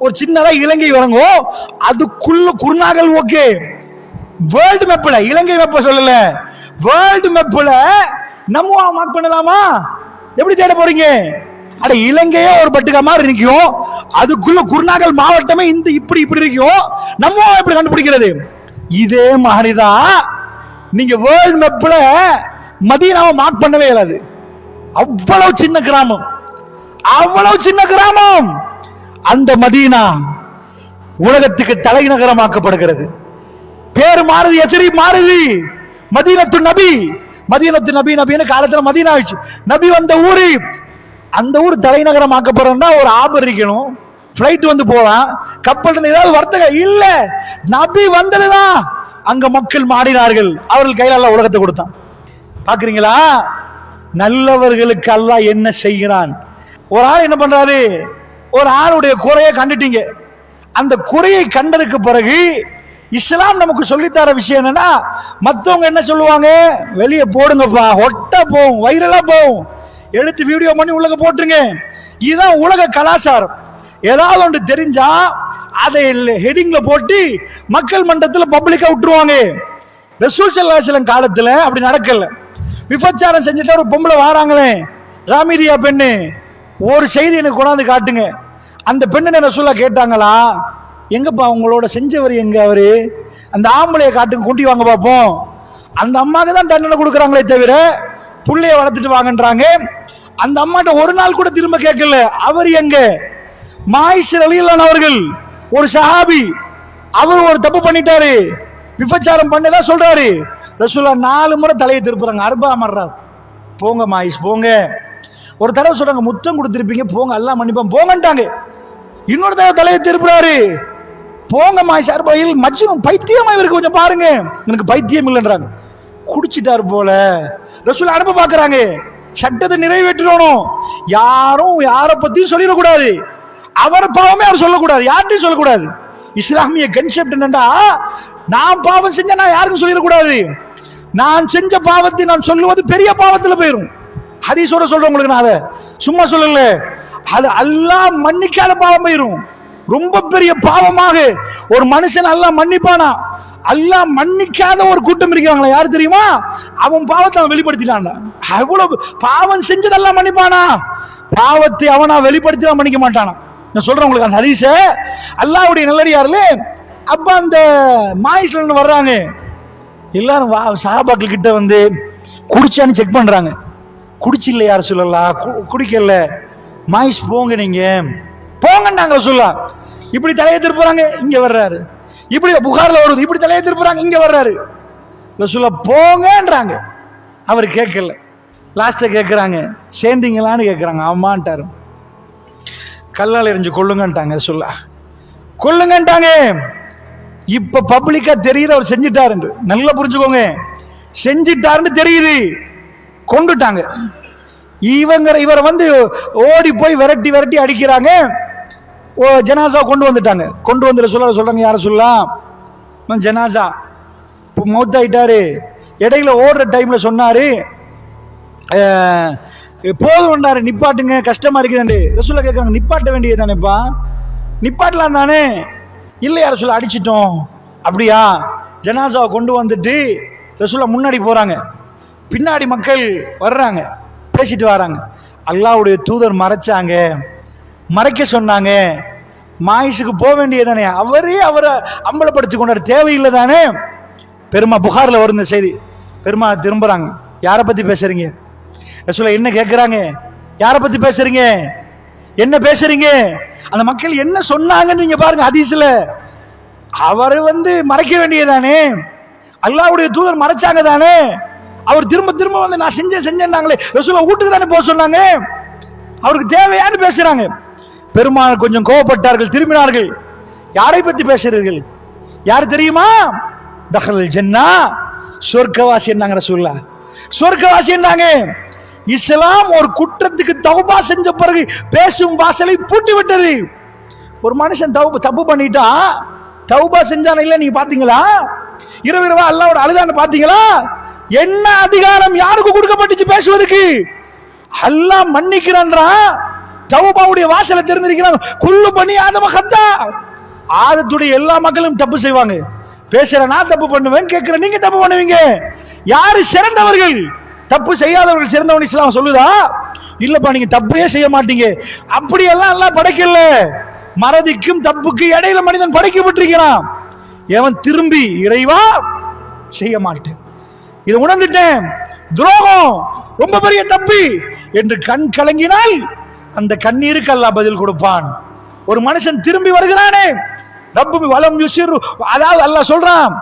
ஒரு சின்னதா இலங்கை வழங்கும், அதுக்குள்ள குருநாகல். ஓகே, வேர்ல்டு மேப்ல இலங்கை மேப்ப சொல்லல, வேர்ல்டு மேப்ல நம்மவாவை மார்க் பண்ணலாமா? எப்படி தேட போறீங்க? அட, இலங்கையே ஒரு பட்டுக்கா மாதிரி இருக்கும், அதுக்குள்ள குருநாகல் மாவட்டமே இந்த இப்படி இப்படி இருக்கும், நம்ம எப்படி கண்டுபிடிக்கிறது? இதே மாதிரிதான் நீங்க வேர்ல்ட் மேப்ல மதீனாவை மார்க் பண்ணவே இயலாது. அவ்வளவு சின்ன கிராமம், அவ்வளவு சின்ன கிராமம். அந்த மதீனா உலகத்துக்கு தலைநகரமாக்கப்படுகிறது. பேர் மாறுது, எதிரி மாறுது. மதீனத்து நபி, மதீனத்து நபி நபின்னு காலத்துல மதீனா ஆயிடுச்சு. நபி வந்த ஊரு, அந்த ஊர் தலைநகரம் ஆக்கப்படுறா ஒரு ஆபர் இருக்கணும், பிளைட் வந்து போலாம், கப்பல் ஏதாவது வர்த்தகம் இல்ல. நபி வந்ததுதான் அங்க மக்கள் மாறினார்கள், அவர்கள் கையில அல்லாஹ் உலகத்தை கொடுத்தான். பாக்குறீங்களா? நல்லவர்களுக்கு அல்லாஹ் என்ன செய்கிறான். ஒரு ஆள் என்ன பண்றாரு, ஒரு ஆளுடைய குறையை கண்டுட்டீங்க. அந்த குறையை கண்டதுக்கு பிறகு இஸ்லாம் நமக்கு சொல்லித்தர விஷயம் என்னன்னா, மத்தவங்க என்ன சொல்லுவாங்க, வெளியே போடுங்கப்பா, ஒட்ட போகும், வைரலா போகும், எடுத்து வீடியோ பண்ணி உலக போட்டுருங்க. இதுதான் உலக கலாச்சாரம். ஏதாவது ஒன்று தெரிஞ்சா அதை ஹெடிங்ல போட்டு மக்கள் மன்றத்தில் பப்ளிக்கா விட்டுருவாங்க. ரசூல் ஸல்லல்லாஹு அலைஹி வஸல்லம் காலத்துல அப்படி நடக்கல. விபச்சாரம் செஞ்சுட்டு ஒரு பொம்பளை வாராங்களே, ராமிரியா பெண்ணு, ஒரு செய்தி எனக்கு கொண்டாந்து காட்டுங்க. அந்த பெண்ணு ரசூலுல்லாஹ் கேட்டாங்களா, எங்கப்பா உங்களோட செஞ்சவர் எங்க அவரு, அந்த ஆம்பளைய காட்டுங்க, கூட்டி வாங்க பாப்போம். அந்த அம்மாவுக்கு தான் தண்டனை கொடுக்குறாங்களே தவிர புள்ளைய வளர்த்துட்டு வாங்கன்றாங்க. அந்த அம்மாட்ட ஒரு நாள் கூட திரும்ப கேட்கல, அவர் எங்க? மாயிஷ் ரலியல்லாஹு அன்ஹு அவர்கள் ஒரு சஹாபி, அவர் ஒரு தப்பு பண்ணிட்டாரு, விபச்சாரம் பண்ணதா சொல்றாரு. ரசூலுல்லாஹ் 4 முறை தலையை திருப்புறாங்க, அர்பா மர்ரா, போங்க மாயிஷ் போங்க. ஒரு தடவை சொல்றாங்க, முத்தம் கொடுத்திருப்பீங்க போங்க, அல்லாஹ் மன்னிப்பான் போங்கன்ட்டாங்க. இன்னொரு தடவை தலையை திருப்புறாரு, போங்க மாயிஷ் அர்பாயில். மஜ்னூன், பைத்தியமா இவருக்கு, கொஞ்சம் பாருங்க. எனக்கு பைத்தியம் இல்லைன்றாங்க, குடிச்சிட்டாரு போல. ரசூல் அனுப்ப பாக்குறாங்க, சட்டத்தை நிறைவேற்றணும், யாரும் யார பத்தியும் சொல்லிடக்கூடாது, அவர் பாவமே அவர் சொல்லக்கூடாது, யார்ட்டையும் சொல்லக்கூடாது. இஸ்லாமிய கன்செப்ட் என்னன்னா, நான் பாவம் செஞ்ச நான் யாருக்கும் சொல்லிடக்கூடாது, நான் செஞ்ச பாவத்தை நான் சொல்லுவது பெரிய பாவத்துல போயிரும். ஹதீஸோட சொல்றேன் உங்களுக்கு, நான் அதை சும்மா சொல்லல, அது அல்லாஹ் மன்னிக்காத பாவம் போயிரும். ரொம்ப பெரிய பாவமாக ஒரு மனுஷன் அல்லாஹ் மன்னிப்பானா? அல்லாஹ் மன்னிக்காத ஒரு கூட்டம் இருக்காங்களா, யாரு தெரியுமா? அவன் பாவத்தை அவன் வெளிப்படுத்திட்டான். அவ்வளவு பாவம் செஞ்சதெல்லாம் மன்னிப்பானா? பாவத்தை அவனா வெளிப்படுத்தி மன்னிக்க மாட்டானா? நான் சொல்றேன் உங்களுக்கு அந்த ஹதீஸ. அல்லாஹ்வுடைய நல்லடியார்களே, அப்ப அந்த மாயிஸ்ல வர்றாங்க எல்லாரும், சஹாபாக்கள் கிட்ட வந்து குடிச்சான்னு செக் பண்றாங்க. குடிச்சு இல்ல யார சொல்லலாம், குடிக்கல. மாயிஸ் போங்க, நீங்க போங்கன்னாங்க சொல்லலாம். இப்படி தலையை திருப்புறாங்க, இங்க வர்றாரு. இப்படி புகார்ல வருது, இப்படி தலையை திருப்புறாங்க, இங்க வர்றாரு. சொல்ல போங்கன்றாங்க. அவர் கேட்கல. லாஸ்ட்ல கேட்கிறாங்க, சேர்ந்தீங்களான்னு கேட்கிறாங்க. ஆமான்ட்டாரு. கல்லால் எரிஞ்சு கொள்ளுங்கன்ட்டாங்க. சொல்ல கொள்ளுங்கன்ட்டாங்க. இப்ப பப்ளிக்கா தெரியுது அவர் செஞ்சிட்டாரு. நல்லா புரிஞ்சுக்கோங்க, செஞ்சிட்டாருன்னு தெரியுது. கொண்டுட்டாங்க. இவரை வந்து ஓடி போய் விரட்டி விரட்டி அடிக்கிறாங்க. ஜனாசா கொண்டு வந்துட்டாங்க. கொண்டு வந்து சொல்றாங்க, யார சொல்லலாம், ஜனாசா மௌத்தாயிட்டாரு. இடையில ஓடுற டைம்ல சொன்னாரு, போதும் நிப்பாட்டுங்க, கஷ்டமா இருக்குது. ரசூலுல்லாஹ் கேட்கறாங்க, நிப்பாட்ட வேண்டியது தானேப்பா, நிப்பாட்டலாம் தானே? இல்லை யார சொல்ல, அடிச்சிட்டோம். அப்படியா? ஜனாசாவை கொண்டு வந்துட்டு ரசூலுல்லாஹ் முன்னாடி போறாங்க. பின்னாடி மக்கள் வர்றாங்க, பேசிட்டு வராங்க. அல்லாஹ்வுடைய தூதர் மறைச்சாங்க, மறைக்க சொன்னாங்க. மாயிஷுக்கு போக வேண்டியதானே, அவரே அவரை அம்பலப்படுத்திக் கொண்டார், தேவையில்லை தானே? பெருமா புகார்ல வரும் இந்த செய்தி. பெருமா திரும்புறாங்க, யாரை பத்தி பேசுறீங்க? ரசூலுல்லாஹ் என்ன கேட்கிறாங்க, யாரை பத்தி பேசுறீங்க, என்ன பேசுறீங்க? அந்த மக்கள் என்ன சொன்னாங்கன்னு நீங்க பாருங்க ஹதீஸ்ல. அவரை வந்து மறைக்க வேண்டியதானே, அல்லாஹ்வுடைய தூதர் மறைச்சாங்க தானே? அவர் திரும்ப திரும்ப வந்து நான் செஞ்சேன்னாங்களே, ரசூலுல்லாஹ் வீட்டுக்கு தானே போக சொன்னாங்க, அவருக்கு தேவையான்னு பேசுறாங்க. பெருமாள் கொஞ்சம் கோபப்பட்டார்கள், திரும்பினார்கள். யாரை பத்தி பேசுறீர்கள்? யார் தெரியுமா? தஹல் ஜன்னா, சொர்க்கவாசி என்னாங்க ரசூலுல்லாஹ், சொர்க்கவாசி என்னாங்க. இஸ்லாம் ஒரு குற்றத்துக்கு தௌபா செஞ்ச பிறகு பேசும் வாசலை பூட்டி விட்டது. ஒரு மனுஷன் தப்பு பண்ணிட்டா, தௌபா செஞ்சான இல்ல நீங்க பாத்தீங்களா? இரவு இரவா அல்லாஹ்வோட அழுதான்னு பாத்தீங்களா? என்ன அதிகாரம் யாருக்கு கொடுக்கப்பட்டுச்சு பேசுவதற்கு? அல்லாஹ் மன்னிக்கிறான்றா, தௌபாவுடைய வாசலை தெரிஞ்சிருக்கிறான். குல்லு பனி ஆதம ஹத்தா, ஆதத்துடைய எல்லா மக்களும் தப்பு செய்வாங்க. பேசுற நான் தப்பு பண்ணுவேன், கேட்கிற நீங்க தப்பு பண்ணுவீங்க. யாரு சிறந்தவர்கள்? தப்பு செய்யாதவர்கள் சிறந்தவன் இஸ்லாம் சொல்லுதா? இல்லப்பா, நீங்க தப்பே செய்ய மாட்டீங்க. அப்படியெல்லாம் எல்லாம் படைக்கல. மறதிக்கும் தப்புக்கு இடையில மனிதன் படைக்கப்பட்டிருக்கிறான். எவன் திரும்பி இறைவா செய்ய மாட்டேன், இதை உணர்ந்துட்டேன், துரோகம் ரொம்ப பெரிய தப்பு என்று கண் கலங்கினால் அந்த கண்ணீருக்கு அல்லாஹ் பதில் கொடுப்பான். ஒரு மனுஷன் திரும்பி வருகிறானே, ரப்பு வலம் யுசிரு, அதாவது அல்லாஹ் சொல்றான்,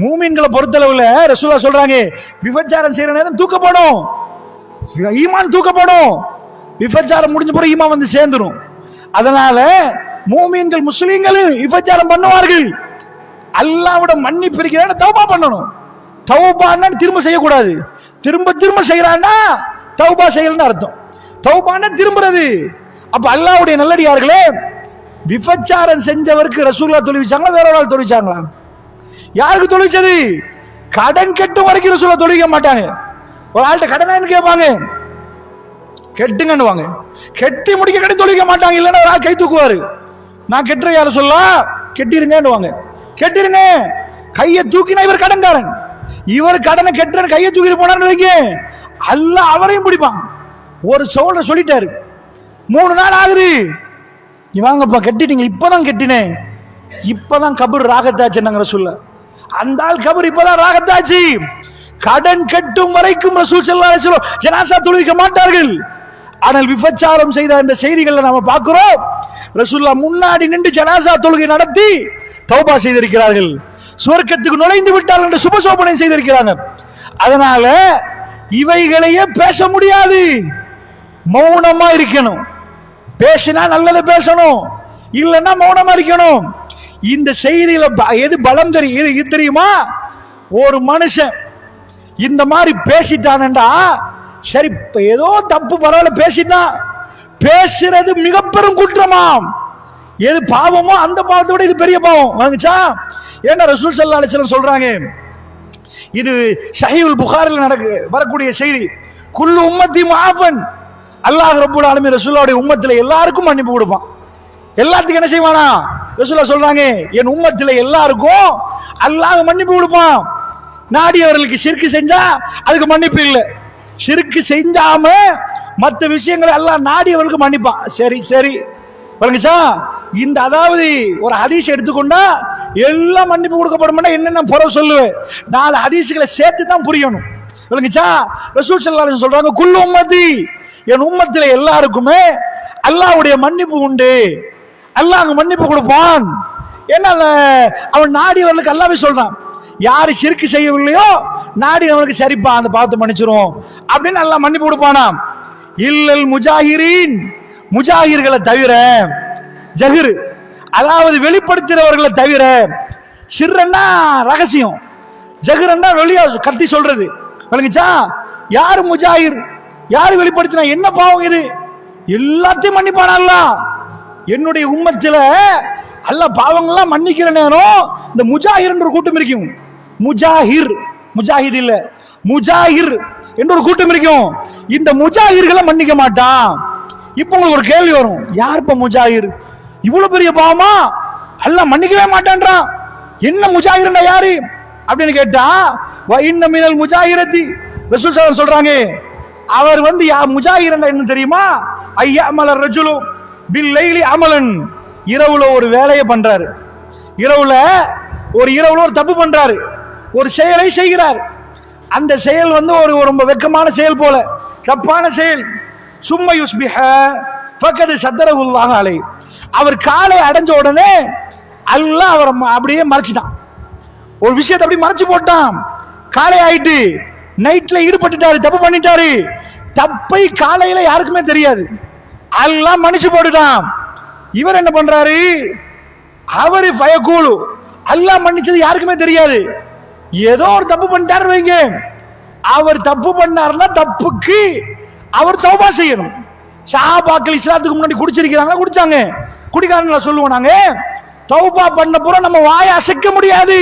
மூமின்களை பொறுத்தளவுல ரசூலுல்லாஹ் சொல்றாங்க, விபச்சாரம் செய்யற நேரம் தூக்கப்படும், ஈமான் தூக்கப்படும். விபச்சாரம் முடிஞ்ச பிறகு ஈமான் வந்து சேர்ந்துரும். அதனால மூமின்கள் முஸ்லிம்களும் விபச்சாரம் பண்ணுவார்கள். அல்லாஹ்வோட மன்னிப்பு இருக்கிறான தௌபா பண்ணணும். தௌபான்னா திரும்ப செய்யக்கூடாது. திரும்ப திரும்ப செய்யறான்னா தௌபா செய்யலன்னு அர்த்தம். தௌபான்னா திரும்புறது. அப்ப அல்லாஹ்வுடைய நல்லடியார்களே, விபச்சாரம் செஞ்சவருக்கு ரசூலுல்லாஹ் தொழுவிச்சாங்களா, வேற ஒரு ஆள் தொழுவிச்சாங்களா? யாருக்கு தொழுவிச்சது? கடன் கட்டும் வரைக்கும் ரசூலுல்லாஹ் தொழுவிக்க மாட்டாங்க. ஒரு ஆள்கிட்ட கடனான்னு கேட்பாங்க, கெட்டுங்கன்னுவாங்க. கெட்டி முடிக்க கடை தொழுவிக்க மாட்டாங்க. இல்லைன்னா ஒரு ஆள் கை தூக்குவாரு, நான் கெட்டுற யார சொல்ல, கெட்டிருங்கன்னுவாங்க. கெட்டிருங்க, கையை தூக்கினா இவர் கடன்காரன். இவர் கடனை கெட்டுற கையை தூக்கிட்டு போனான்னு வைங்க, அல்லாஹ் அவரையும் பிடிப்பான். ஒரு சொல்லிட்டாரு, 3 நாள் ஆகுது, வாங்கப்பா கெட்டிட்டீங்க, இப்பதான் கெட்டினேன், இப்பதான் கபர் ராகத்தாச்சுன்னாங்க ரசூலுல்லாஹ். அந்த ஆள் கபர் இப்பதான் ராகத்தாச்சு. கடன் கட்டும் வரைக்கும் ரசூல் ஸல்லல்லாஹு அலைஹி வஸல்லம் ஜனாஸா தொழுவிக்க மாட்டார்கள். ஆனால் விபச்சாரம் செய்த இந்த செய்திகளை நாம பார்க்கிறோம், ரசூலுல்லாஹ் முன்னாடி நின்று ஜனாஸா தொழுகை நடத்தி தௌபா செய்திருக்கிறார்கள். சுவர்க்கத்துக்கு நுழைந்து விட்டார்கள் என்று சுபசோபனை செய்திருக்கிறாங்க. அதனால இவைகளையே பேச முடியாது, மௌனமா இருக்கணும். பேசினா நல்லதை பேசணும், இல்லைன்னா மௌனமா இருக்கணும். இந்த செய்தியில எது பலம் தெரியுமா? ஒரு மனுஷன் இந்த மாதிரி பேசிட்டான்டா, சரி ஏதோ தப்பு பரவாயில்ல பேசினா, பேசுறது மிக பெரும் குற்றமாம். எது பாவமோ அந்த பாவத்தை விட இது பெரிய பாவம் வாங்குச்சா? ஏன்னா ரசூல் ஸல்லல்லாஹு அலைஹி வஸல்லம் சொல்றாங்க, இது ஸஹீஹுல் புகாரில வரக்கூடிய செய்தி, குல்லு உம்மத்தி முஆஃபன், அல்லாஹ் ரப்பல் ஆலமீன் ரசூலுல்லாஹ்வுடைய உம்மத்தில எல்லாருக்கும் மன்னிப்பு கொடுப்பான். எல்லாத்துக்கும் என்ன செய்வானா? ரசூலுல்லாஹ் சொல்றாங்க, என் உம்மத்துல எல்லாருக்கும் அல்லாஹ் மன்னிப்பு கொடுப்பான். நாடியவர்களுக்கு ஷிர்க் செஞ்சா அதுக்கு மன்னிப்பு இல்லை. ஷிர்க் செஞ்சாம மற்ற விஷயங்களை அல்லாஹ் நாடியவர்களுக்கு மன்னிப்பான். சரி சரி பாருங்கச்சா, இந்த அதாவது ஒரு ஹதீஸ் எடுத்துக்கொண்டா எல்லாம் மன்னிப்பு கொடுக்கப்படும். என்னென்ன புற சொல்லுவேன், 4 ஹதீஸ்களை சேர்த்து தான் புரியணும். விளங்குச்சா? ரசூல் ஸல்லல்லாஹு அலைஹி வஸல்லம் சொல்றாங்க, குல்லு உம்மதி, என் உம்மத்தில எல்லாருக்குமே அல்லாஹ்வுடைய மன்னிப்பு உண்டு. அல்லாஹ் அங்க மன்னிப்பு கொடுப்பான். என்ன அவன் நாடியவர்களுக்கு அல்லாஹ்வே சொல்றான், யாரு ஷிர்க் செய்யவில்லையோ நாடியவனுக்கு சரிப்பா அந்த பாவத்தை மன்னிச்சிரும் அப்படின்னு அல்லாஹ் மன்னிப்பு கொடுப்பானாம். இல்லல் முஜாஹிரீன், முஜாஹிர்களை தவிர, ஜஹிர் அதாவது வெளிப்படுத்துறவர்களை தவிர. சிர்ரன்னா ரகசியம், ஜஹிரன்னா வெளியே கத்தி சொல்றது. விளங்குச்சா? யாரு முஜாஹிர், யாரு வெளிப்படுத்தினா என்ன பாவம் இது, எல்லாத்தையும் மன்னிப்பானா அல்லாஹ். என்னுடைய உம்மத்தில அல்லாஹ் பாவங்கள்லாம் மன்னிக்கிற நேரம் இந்த முஜாஹிர் என்ற ஒரு கூட்டம் இருக்கும். முஜாஹிர், முஜாஹித் இல்ல, முஜாஹிர் என்ற ஒரு கூட்டம் இருக்கும். இந்த முஜாஹிர்களை மன்னிக்க மாட்டான். இப்ப உங்களுக்கு ஒரு கேள்வி வரும், யாருப்பா முஜாஹிர், இவ்வளவு பெரிய பாவமா அல்லாஹ் மன்னிக்கவே மாட்டான்றான், என்ன முஜாஹிர்னா யாரு அப்படின்னு கேட்டா, வ இன்ன மினல் முஜாஹிரத்தி, ரசூல் ஸல்லல்லாஹு அலைஹி சொல்றாங்க, அவர் வந்து முஜாஹிர்னா என்ன தெரியுமா? ஐயஅமல ரஜுலு பில் லைலி அமலன், இரவுல ஒரு வேலையை பண்றாரு, இரவுல ஒரு தப்பு பண்றாரு, ஒரு செயலை செய்கிறார். அந்த செயல் வந்து ஒரு ரொம்ப வெட்கமான செயல் போல, தப்பான செயல். சும்ம யுஸ்பிஹ ஃபகத் ஸதரஹுல்லாஹு அலைஹி, அவர் காலை அடைஞ்ச உடனே அல்லாஹ் அவரை அப்படியே மறைச்சிட்டான். ஒரு விஷயத்தை அப்படி மறைச்சு போட்டான். காலை ஆயிட்டு நைட்ல ஈடுபட்டுட்டாரு, தப்பு பண்ணிட்டாரு. தப்பை காலையில யாருக்குமே தெரியாது, அல்லாஹ் மன்னிச்சு போட்டுட்டான். இவர் என்ன பண்றாரு, அவரு ஃபயகூலு, அல்லாஹ் மன்னிச்சது யாருக்குமே தெரியாது. ஏதோ ஒரு தப்பு பண்ணிட்டாரு வைங்க, அவர் தப்பு பண்ணாருன்னா தப்புக்கு அவர் தௌபா செய்யணும். சஹாபாக்கள் இஸ்லாத்துக்கு முன்னாடி குடிச்சிருக்கிறாங்க, குடிச்சாங்க, குடிக்காரங்கள சொல்லுவோம் நாங்க. தௌபா பண்ண புறம் நம்ம வாயை அசைக்க முடியாது.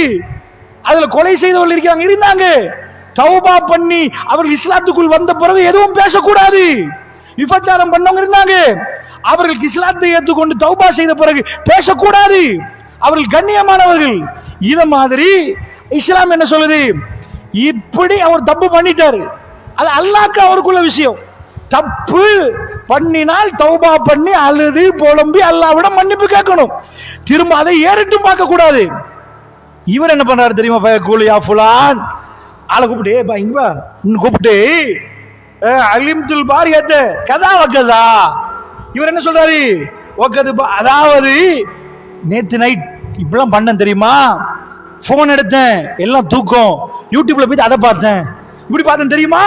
அதுல கொலை செய்தவர்கள் இருக்கிறாங்க, இருந்தாங்க. தௌபா பண்ணி அவர்கள் இஸ்லாத்துக்குள் வந்த பிறகு எதுவும் பேசக்கூடாது. விபச்சாரம் பண்ணவங்க இருந்தாங்க, அவர்களுக்கு இஸ்லாத்தை ஏற்றுக்கொண்டு தௌபா செய்த பிறகு பேசக்கூடாது. அவர்கள் கண்ணியமானவர்கள். இத மாதிரி இஸ்லாம் என்ன சொல்லுது, இப்படி அவர் தப்பு பண்ணிட்டாரு, அது அல்லாஹ்க்கு அவருக்குள்ள விஷயம். தப்பு பண்ணினால் தௌபா பண்ணி அழுது புலம்பி அல்லாஹ்விடம் மன்னிப்பு கேட்கணும். திரும்ப அதை ஏறிட்டும் பார்க்க கூடாது. இவர் என்ன பண்றாரு தெரியுமா? ஃபயகூல் யா ஃபுலான், ஆளை கூப்பிட்டு, பா இங்க வா, கூப்பிட்டு, அலிம்துல் பாரியத்த கதா வக்கதா. இவர் என்ன சொல்றாரு, வக்கது, அதாவது நேத்து நைட் இப்படிலாம் பண்ணேன் தெரியுமா, போன் எடுத்தேன், எல்லாம் தூக்கம், யூடியூப்ல போய் அதை பார்த்தேன், இப்படி பார்த்தேன் தெரியுமா.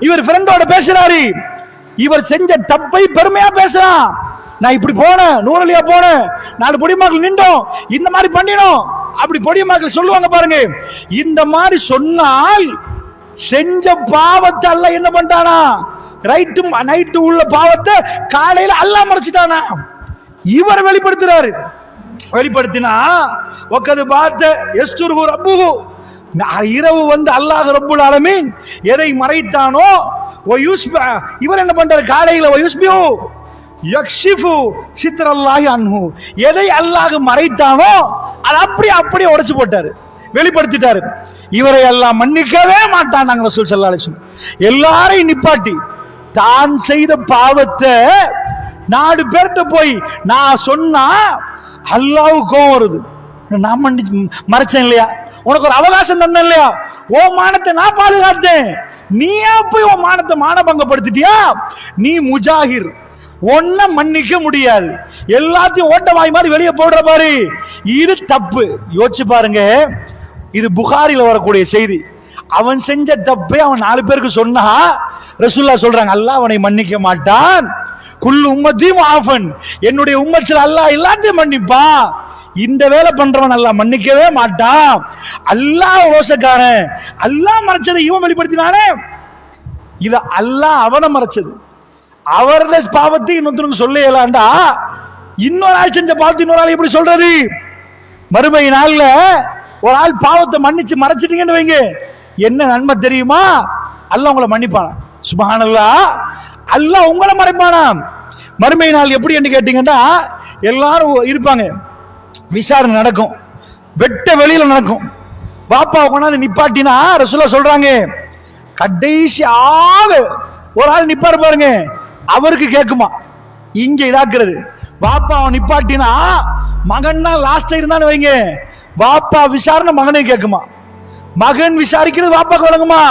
இவர் ஃப்ரெண்டோட பேசுறாரு, இவர் செஞ்ச தப்பை பெருமையா பேசுறான். நான் இப்படி போனேன், நூறலியா போனேன், 4 பொடிமாக்கள் நின்றோம், இந்த மாதிரி பண்ணினோம், அப்படி பொடிமாக்கள் சொல்லுவாங்க பாருங்க. இந்த மாதிரி சொன்னால் செஞ்ச பாவத்தை அல்லாஹ் என்ன பண்ணிட்டானா, நைட்டு உள்ள பாவத்தை காலையில அல்லாஹ் மறைச்சிட்டானா. இவர் வெளிப்படுத்துறாரு. வெளிப்படுத்தினா ஒக்கது பார்த்த எஸ்துருஹு ரப்புஹு, இரவு வந்து அல்லாஹ் ரப்புல் ஆலமீன் எதை மறைத்தானோ இவர் என்ன பண்றாரு, காலையில வயுஸ்பிஹு யக்ஷிஃபு சித்ரல்லாஹி அன்ஹு, எதை அல்லாஹ் மறைத்தானோ அது அப்படியே உடைச்சு போட்டாரு, வெளிப்படுத்திட்டாரு. இவரை எல்லாம் மன்னிக்கவே மாட்டான். நாங்க ரசூல் ஸல்லல்லாஹு அலைஹி வஸல்லம் எல்லாரையும் நிப்பாட்டி தான் செய்த பாவத்தை 4 பேர்கிட்ட போய் நான் சொன்னா அல்லாஹ்வுக்கு கோவம் வருது. நான் மறைச்சேன் இல்லையா, உனக்கு ஒரு அவகாசம் தந்தேன் இல்லையா, ஓ மானத்தை நான் பாதுகாத்தேன், நீயா போய் உன் மானத்தை மானபங்கப்படுத்திட்டியா, நீ முஜாஹிர், ஒன்ன மன்னிக்க முடியாது, எல்லாத்தையும் ஓட்ட வாய் மாதிரி வெளியே போடுற பாரு, இது தப்பு. யோசிச்சு பாருங்க, இது புகாரில வரக்கூடிய செய்தி. அவன் செஞ்ச தப்பை அவன் 4 பேருக்கு சொன்னா ரசூலுல்லாஹ் சொல்றாங்க, அல்லாஹ் அவனை மன்னிக்க மாட்டான். குல்லு உம்மத்தி முஆஃபன், என்னுடைய உம்மத்தில் அல்லாஹ் எல்லாத்தையும் மன்னிப்பான். இந்த வேலை பண்றவன் அல்லாஹ் மன்னிக்கவே மாட்டான். அல்லாஹ் ரோசக்காரன், அல்லாஹ் மறைச்சதை இவன் வெளிப்படுத்தினானே, இது அல்லாஹ் அவனை மறைச்சது. அவருடைய பாவத்தை இன்னொருத்தருக்கு சொல்ல இயலாண்டா, இன்னொரு ஆள் செஞ்ச பாவத்தை இன்னொரு ஆள் எப்படி சொல்றது? மறுமை நாள்ல ஒரு ஆள் பாவத்தை மன்னிச்சு மறைச்சிட்டீங்கன்னு வைங்க, என்ன நன்மை தெரியுமா? அல்லாஹ் உங்களை மன்னிப்பானா. சுப்ஹானல்லாஹ், அல்லாஹ் உங்களை மறைப்பானா. மறுமை நாள் எப்படி என்று கேட்டீங்கன்னா, எல்லாரும் இருப்பாங்க, விசாரணை நடக்கும், வெட்ட வெளியில நடக்கும். பாப்பா கொண்டாந்து நிப்பாட்டினா ரசூலுல்லாஹ் சொல்றாங்க, கடைசி ஆக ஒரு ஆள் நிப்பாரு பாருங்க, அவருக்கு கேட்குமா இங்க இதாக்குறது. பாப்பா நிப்பாட்டினா மகன் தான் லாஸ்ட் இருந்தான்னு வைங்க, பாப்பா விசாரணை மகனே கேட்குமா, மகன் விசாரிக்கிறது பாப்பாக்கு வழங்குமா,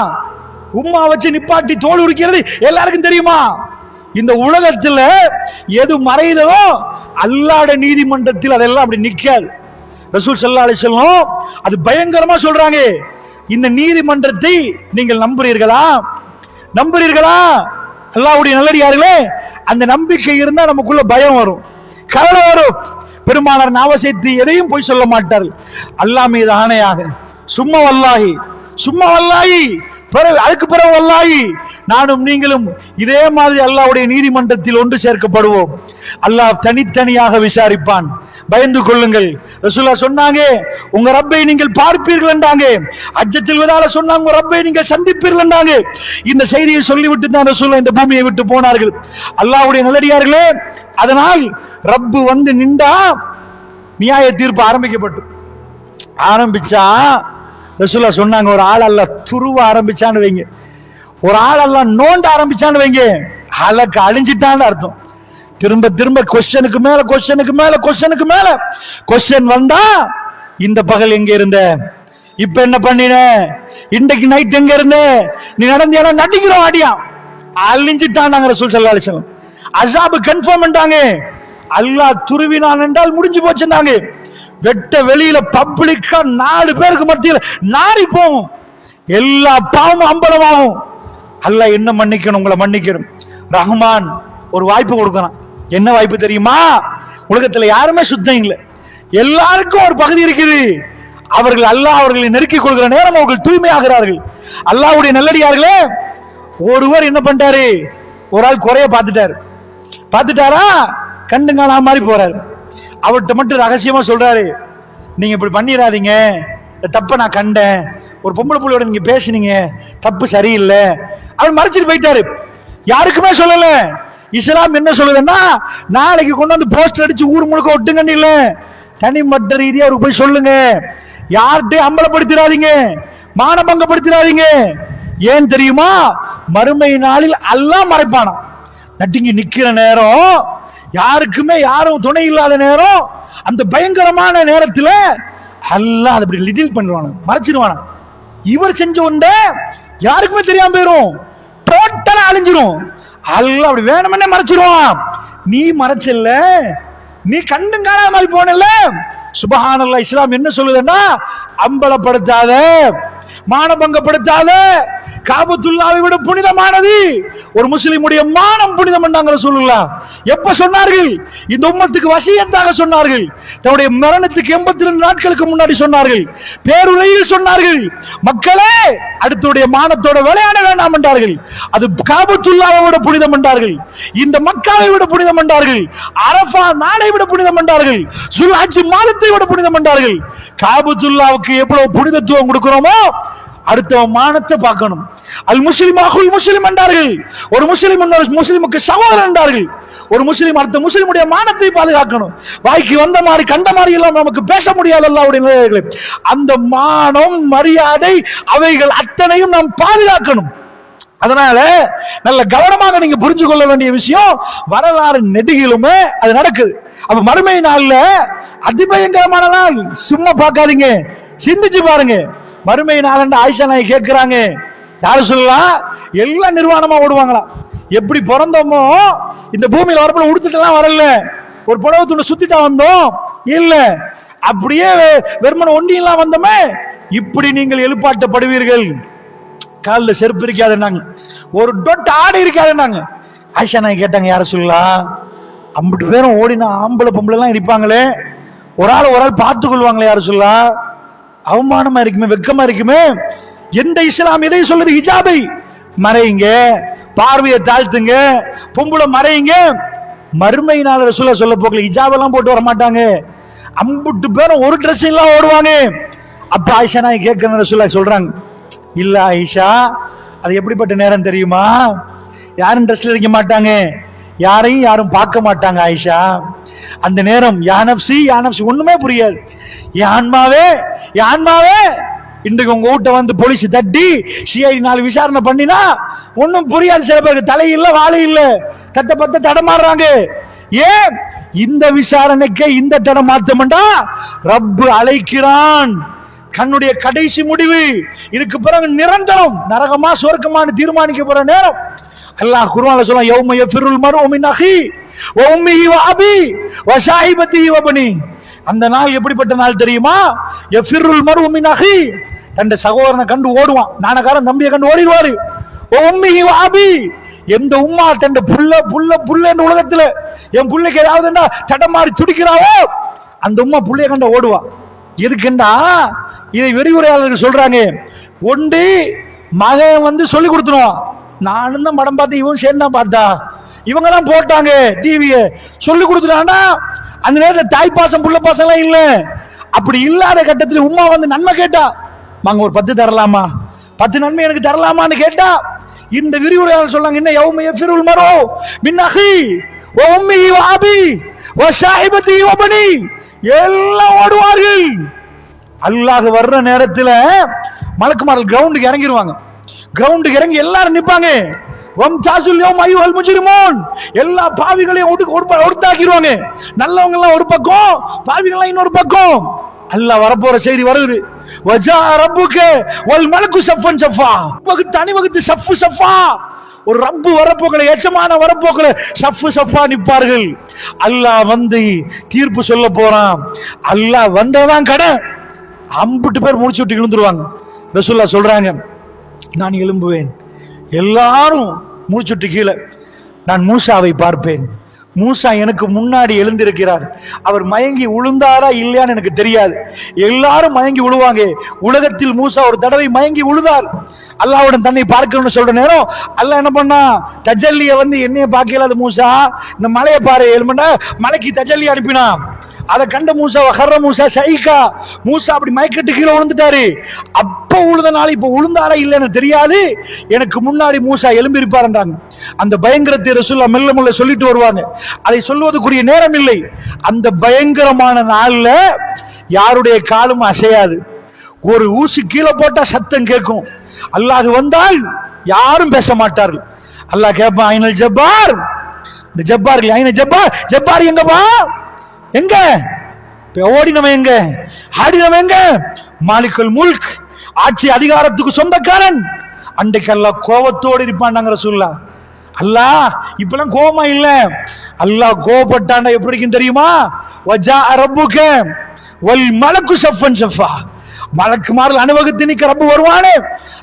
உம்மா வச்சு நிப்பாட்டி தோல் உரிக்கிறது எல்லாருக்கும் தெரியுமா. இந்த உலகத்துல எது மறையுதோ அல்லாஹ்வுடைய நீதிமன்றத்தில் அதெல்லாம் அப்படி நிக்காது. ரசூல் ஸல்லல்லாஹு அலைஹி வஸல்லம் அது பயங்கரமா சொல்றாங்க. இந்த நீதிமன்றத்தை நீங்கள் நம்புறீர்களா? நம்புறீர்களா? அல்லாஹ்வுடைய நல்லடியார்களே, அந்த நம்பிக்கை இருந்தா நமக்குள்ள பயம் வரும், கவலை வரும். பெருமானார் நாவசைத்து எதையும் போய் சொல்ல மாட்டார்கள். அல்லாஹ் மீது ஆணையாக, சும்மா வல்லாஹி, சும்மா வல்லாஹி, அதுக்கு பிறகு வல்லாஹி, நானும் நீங்களும் இதே மாதிரி அல்லாஹ்வுடைய நீதிமன்றத்தில் ஒன்று சேர்க்கப்படுவோம். அல்லாஹ் தனித்தனியாக விசாரிப்பான், பயந்து கொள்ளுங்கள். ரசூலுல்லாஹ் சொன்னாங்க, உங்க ரப்பை நீங்கள் பார்ப்பீர்கள் என்றாங்க. ஹஜ்ஜத்துல் வதால சொன்னாங்க, உங்க ரப்பை நீங்கள் சந்திப்பீர்கள் என்றாங்க. இந்த செய்தியை சொல்லிவிட்டு தான் ரசூலுல்லாஹ் இந்த பூமியை விட்டு போனார்கள். அல்லாஹ்வுடைய நல்லடியார்களே, அதனால் ரப்பு வந்து நின்றா நியாய தீர்ப்பு ஆரம்பிச்சா ரசூலுல்லாஹ் சொன்னாங்க, ஒரு ஆள் அல்லாஹ் துருவ ஆரம்பிச்சான்னு வைங்க, ஒரு ஆள் அல்லாஹ் நோண்ட ஆரம்பிச்சான்னு வைங்க, அலக்கு அழிஞ்சிட்டான்னு அர்த்தம். திரும்ப திரும்ப கொஸ்டனுக்கு மேல கொஸ்டனுக்கு மேல கொஸ்டனுக்கு மேல கொஸ்டன் வந்தா, இந்த பகல் எங்க இருந்த, இப்ப என்ன பண்ணின, இன்றைக்கு நைட் எங்க இருந்த, நீ நடந்தியா, நடிக்கிறோம் ஆடியா, அழிஞ்சிட்டான் ரசூல் ஸல்லல்லாஹு அலைஹி வஸல்லம். அஸாபு கன்ஃபார்ம் பண்ணிட்டாங்க. அல்லாஹ் துருவினான் என்றால் முடிஞ்சு போச்சுன்னாங்க. வெட்ட வெளியில பப்ளிக்கா 4 பேருக்கு மத்தியில் நாரி போகும், எல்லா பாவமும் அம்பலமாகும். அல்லாஹ் என்ன மன்னிக்கணும், உங்களை மன்னிக்கணும். ரஹ்மான் ஒரு வாய்ப்பு கொடுக்கறான். என்ன வாய்ப்பு தெரியுமா? உலகத்துல யாருமே சுத்தம் இல்லை, எல்லாருக்கும் ஒரு பகுதி இருக்குது. அவர்கள் அல்லாஹ் அவர்களை நெருக்கிக் கொள்கிற நேரம் அவர்கள் தூய்மையாகிறார்கள். அல்லாஹ்வுடைய நல்லடியார்களே, ஒருவர் என்ன பண்ணிட்டாரு, ஒரு ஆள் குறைய பார்த்துட்டாரா, கண்டு காணாம மாதிரி போறாரு. அவர்கிட்ட மட்டும் ரகசியமா சொல்றாரு, நீங்க இப்படி பண்ணிடாதீங்க, தப்ப நான் கண்டேன், ஒரு பொம்பளை புள்ளையோட நீங்க பேசுனீங்க, தப்பு சரியில்லை. அவர் மறைச்சிட்டு போயிட்டாரு, யாருக்குமே சொல்லல. இஸ்லாம் என்ன சொல்லுதுன்னா, நாளைக்கு கொண்டு வந்து போஸ்டர் அடிச்சு ஊர் முழுக்க ஒட்டுங்கன்னு இல்ல, தனிமட்ட ரீதியா அவருக்கு போய் சொல்லுங்க. யார்கிட்டையும் அம்பலப்படுத்திடாதீங்க, மானபங்கப்படுத்திடாதீங்க. ஏன் தெரியுமா? மறுமை நாளில் அல்லாஹ் மறைப்பானா. நட்டிங்கி நிக்கிற நேரம், யாருக்குமே யாரும் துணை இல்லாத நேரம், அந்த பயங்கரமான நேரத்தில் அல்லாஹ் அதை அப்படி லிட்டில் பண்ணுவானு, மறைச்சிருவானா. இவர் செஞ்ச ஒன்றை யாருக்குமே தெரியாம போயிரும், டோட்டலா அழிஞ்சிரும். அல்லாஹ் அப்படி வேணும்னே மறைச்சிருவான். நீ மறைச்சல்ல, நீ கண்டும் காணாம மாதிரி போனல. சுபஹானல்லாஹ். இஸ்லாம் என்ன சொல்லுதுன்னா, அம்பலப்படுத்தாத, மானபங்கப்படுத்தாத, காபத்துல்லாவை விட புனிதமானது ஒரு முஸ்லிமுடைய மானம் புனிதம் என்றாங்க ரசூலுல்லாஹ். எப்ப சொன்னார்கள்? இந்த உம்மத்துக்கு வசியத்தாக சொன்னார்கள். தன்னுடைய மரணத்துக்கு 82 நாட்களுக்கு முன்னாடி சொன்னார்கள். பேருரையில் சொன்னார்கள், மக்களே அடுத்துடைய மானத்தோட விளையாட வேண்டாம் என்றார்கள். அது காபத்துல்லாவை விட புனிதம் என்றார்கள், இந்த மக்காவை விட புனிதம் என்றார்கள், அரஃபா நாளை விட புனிதம் என்றார்கள், சுல்ஹஜ் மாதத்தை விட புனிதம் என்றார்கள். காபத்துல்லாவுக்கு எவ்வளவு புனிதத்துவம் கொடுக்கிறோமோ அடுத்த மானத்தை பார்க்கணும். அல் முஸ்லிம் அஹுல் முஸ்லிம் என்றார்கள். ஒரு முஸ்லிம் முஸ்லிமுக்கு சகோதரன் என்றார்கள். ஒரு முஸ்லிம் அடுத்த முஸ்லிமுடைய மானத்தை பாதுகாக்கணும். வாய்க்கு வந்த மாதிரி கண்ட மாதிரி எல்லாம் நமக்கு பேச முடியாது. அல்லாஹ்வுடைய நிலைகளை, அந்த மானம் மரியாதை அவைகள் அத்தனையும் நாம் பாதுகாக்கணும். அதனால நல்ல கவனமாக நீங்க புரிஞ்சு கொள்ள வேண்டிய விஷயம், வரலாறு நெடுகிலுமே அது நடக்குது. அப்ப மறுமை நாள்ல அதிபயங்கரமான நாள், சும்மா பார்க்காதீங்க, சிந்திச்சு பாருங்க. மறுமை நாள் ஆயிஷா நாய் கேட்கிறாங்க, யாரு சொல்லலாம், எல்லாம் நிர்வாணமா ஓடுவாங்களா? எப்படி பிறந்தோமோ இந்த பூமியில வரப்ப உடுத்துட்டுலாம் வரல, ஒரு புடவை துணி சுத்திட்டா வந்தோம் இல்ல, அப்படியே வெறுமன ஒண்டியெல்லாம் வந்தோமே, இப்படி நீங்கள் எழுப்பாட்டப்படுவீர்கள். காலில் செருப்பு இருக்காதுன்னாங்க, ஒரு டொட் ஆடை இருக்காதுன்னாங்க. ஆயிஷா நாய் கேட்டாங்க, யார சொல்லலாம், 50 பேரும் ஓடினா ஆம்பளை பொம்பளை எல்லாம் இருப்பாங்களே, ஒரு ஆள் பார்த்துக் கொள்வாங்களே, யார சொல்லலாம், அவமானமா இருக்குமே, வெக்கமா இருக்குமே. எந்த இஸ்லாம் எதை சொல்லுது? ஹிஜாபை மறையுங்க, பார்வையை தாழ்த்துங்க, பொம்பளை மறையுங்க. மறுமை நாள் ரசூலுல்லாஹ் சொல்ல போகல ஹிஜாப் எல்லாம் போட்டு வர மாட்டாங்க, 50 பேரும் ஒரு ட்ரெஸ் எல்லாம் ஓடுவாங்க. அப்ப ஆயிஷா நாய் கேட்கிற ரசூலுல்லாஹ் சொல்றாங்க, இல்ல ஆயிஷா, அது எப்படிப்பட்ட நேரம் தெரியுமா? யாரும் ட்ரெஸ்ல இருக்க மாட்டாங்க, யாரையும் யாரும் பார்க்க மாட்டாங்க ஆயிஷா. அந்த நேரம் யா நப்சி ஒண்ணுமே புரியாது. என் ஆன்மாவே என் ஆன்மாவே, இன்றைக்கு உங்க வீட்டை வந்து போலீஸ் தட்டி சிஐடி 4 விசாரணை பண்ணினா ஒன்னும் புரியாது. சில பேருக்கு தலை இல்ல வாழை இல்ல, தட்ட பத்த தடமாறுறாங்க. ஏன் இந்த விசாரணைக்கு இந்த தடம் மாத்தம்டா? ரப்பு அழைக்கிறான். கண்ணுடைய கடைசி முடிவு, இதுக்கு பிறகு நிரந்தரம் நரகமா சொர்க்கமானு தீர்மானிக்க போற நேரம். அல்லாஹ் குர்ஆன்ல சொல்றான், யௌம யஃபிருல் மர்உ மின் அஹி வ உம்மிஹி வ அபி வ ஸாஹிபத்திஹி வ பனி. அந்த நாள் எப்படிப்பட்ட நாள் தெரியுமா? யஃபிருல் மர்உ மின் அஹி, தன் சகோதரனை கண்டு ஓடுவான், நானகாரன் தம்பியை கண்டு ஓடிடுவாரு. வ உம்மிஹி வ அபி, எந்த உம்மா தன் புள்ள புள்ள புள்ள என்ற உலகத்துல என் பிள்ளைக்கு ஏதாவது தடமாறி துடிக்கிறாவோ அந்த உம்மா புள்ளைய கண்ட ஓடுவா. எதுக்குண்டா இதை விரிவுரையாளர்கள் சொல்றாங்க. ஒன்று மகன் வந்து சொல்லி கொடுத்துருவான், நானும் தான் படம் பார்த்து இவன் சேர்ந்தா பார்த்தா, இவங்க தான் போட்டாங்க டிவிய சொல்லி கொடுத்துட்டான்னா அந்த நேரத்தில் தாய் பாசம் புள்ள பாசம் எல்லாம் இல்ல. அப்படி இல்லாத கட்டத்தில் உம்மா வந்து நன்மை கேட்டா, வாங்க ஒரு 10 தரலாமா, 10 நன்மை எனக்கு தரலாமான்னு கேட்டா, இந்த விரிவுரையாளர் சொல்றாங்க, என்ன யௌம யஃபிருல் மர்உ மின் அஹி வ உம்மிஹி வ அபி வ ஸாஹிபத்திஹி வ பனி, எல்லாம் ஓடுவார்கள். அல்லாஹ் வர்ற நேரத்தில் மலக்குமார்கள் கிரவுண்டுக்கு இறங்கிடுவாங்க. கிரவுண்டுக்கு இறங்கி எல்லாரும் நிப்பாங்க. வம்தாசுல் யௌம அய்யுஹல் முஜ்ரிமூன், எல்லா பாவிகளையும் ஒடுத்தாக்கிடுவாங்க. நல்லவங்க எல்லாம் ஒரு பக்கம், பாவிகள் எல்லாம் இன்னொரு பக்கம். அல்லாஹ் வரப்போற செய்தி வருது, வஜா ரப்புக வல் மலக்கு ஸஃபன் ஸஃபா, தனி வகுத்து ஸஃப் ஸஃபா, ஒரு ரப்பு வரப்போக்களை எச்சமான வரப்போக்களை ஸஃப் ஸஃபா நிற்பார்கள். அல்லாஹ் வந்து தீர்ப்பு சொல்ல போறான். அல்லாஹ் வந்ததான் கடை, அம்புட்டு பேர் முடிச்சு விட்டு விழுந்துருவாங்க. ரசூலுல்லாஹ் சொல்றாங்க, நான் எழும்புவேன், எல்லாரும் முடிச்சுட்டு கீழே, நான் மூசாவை பார்ப்பேன். மூசா எனக்கு முன்னாடி எழுந்திருக்கிறார். அவர் மயங்கி உளுந்தாரா இல்லையான்னு எனக்கு தெரியாது. எல்லாரும் மயங்கி உழுவாங்க. உலகத்தில் மூசா ஒரு தடவை மயங்கி உழுதார். அல்லாஹ்வுடன் தன்னை பார்க்கணும்னு சொல்ற நேரம் அல்லாஹ் என்ன பண்ணா, தஜல்லிய வந்து என்னைய பார்க்கலாது மூசா, இந்த மலையை பாரு, மலைக்கு தஜல்லி அனுப்பினான். அதை கண்ட மூசா வஹர்ர மூசா ஷைகா, மூசா அப்படி மயக்கட்டு கீழே விழுந்துட்டாரு. அப்ப உழுதனால இப்ப உளுந்தாரா இல்லைன்னு தெரியாது, எனக்கு முன்னாடி மூசா எழும்பியிருப்பாருன்றாங்க. அந்த பயங்கரத்தை ரசூலுல்லாஹ் மெல்ல மெல்ல சொல்லிட்டு வருவாங்க. அதை சொல்வதற்குரிய நேரம் இல்லை. அந்த பயங்கரமான நாள்ல யாருடைய காலும் அசையாது. ஒரு ஊசி கீழே போட்டா சத்தம் கேட்கும். அல்லாஹ் வந்தால் யாரும் பேச மாட்டார்கள். அல்லாஹ் கேட்பான், ஐனல் ஜப்பார், இந்த ஜப்பார்கள் ஐன ஜப்பார், ஜப்பார் எங்கப்பா, எங்க ஓடினவன், எங்க ஆடினவன், எங்க மாலிகுல் முல்க், ஆட்சி அதிகாரத்துக்கு சொந்தக்காரன். அன்றைக்கு அல்லாஹ் கோபத்தோடு இருப்பான் ரசூலுல்லாஹ். அல்லாஹ் இப்பெல்லாம் கோபமா இல்ல, அல்லாஹ் கோபப்பட்டாண்டா எப்படி இருக்குன்னு தெரியுமா? வஜா ரப்புக வல் மலக்கு ஸஃபன் ஸஃபா, மலக்குமார்கள் அணிவகுத்து நிக்க ரப்பு வருவானே.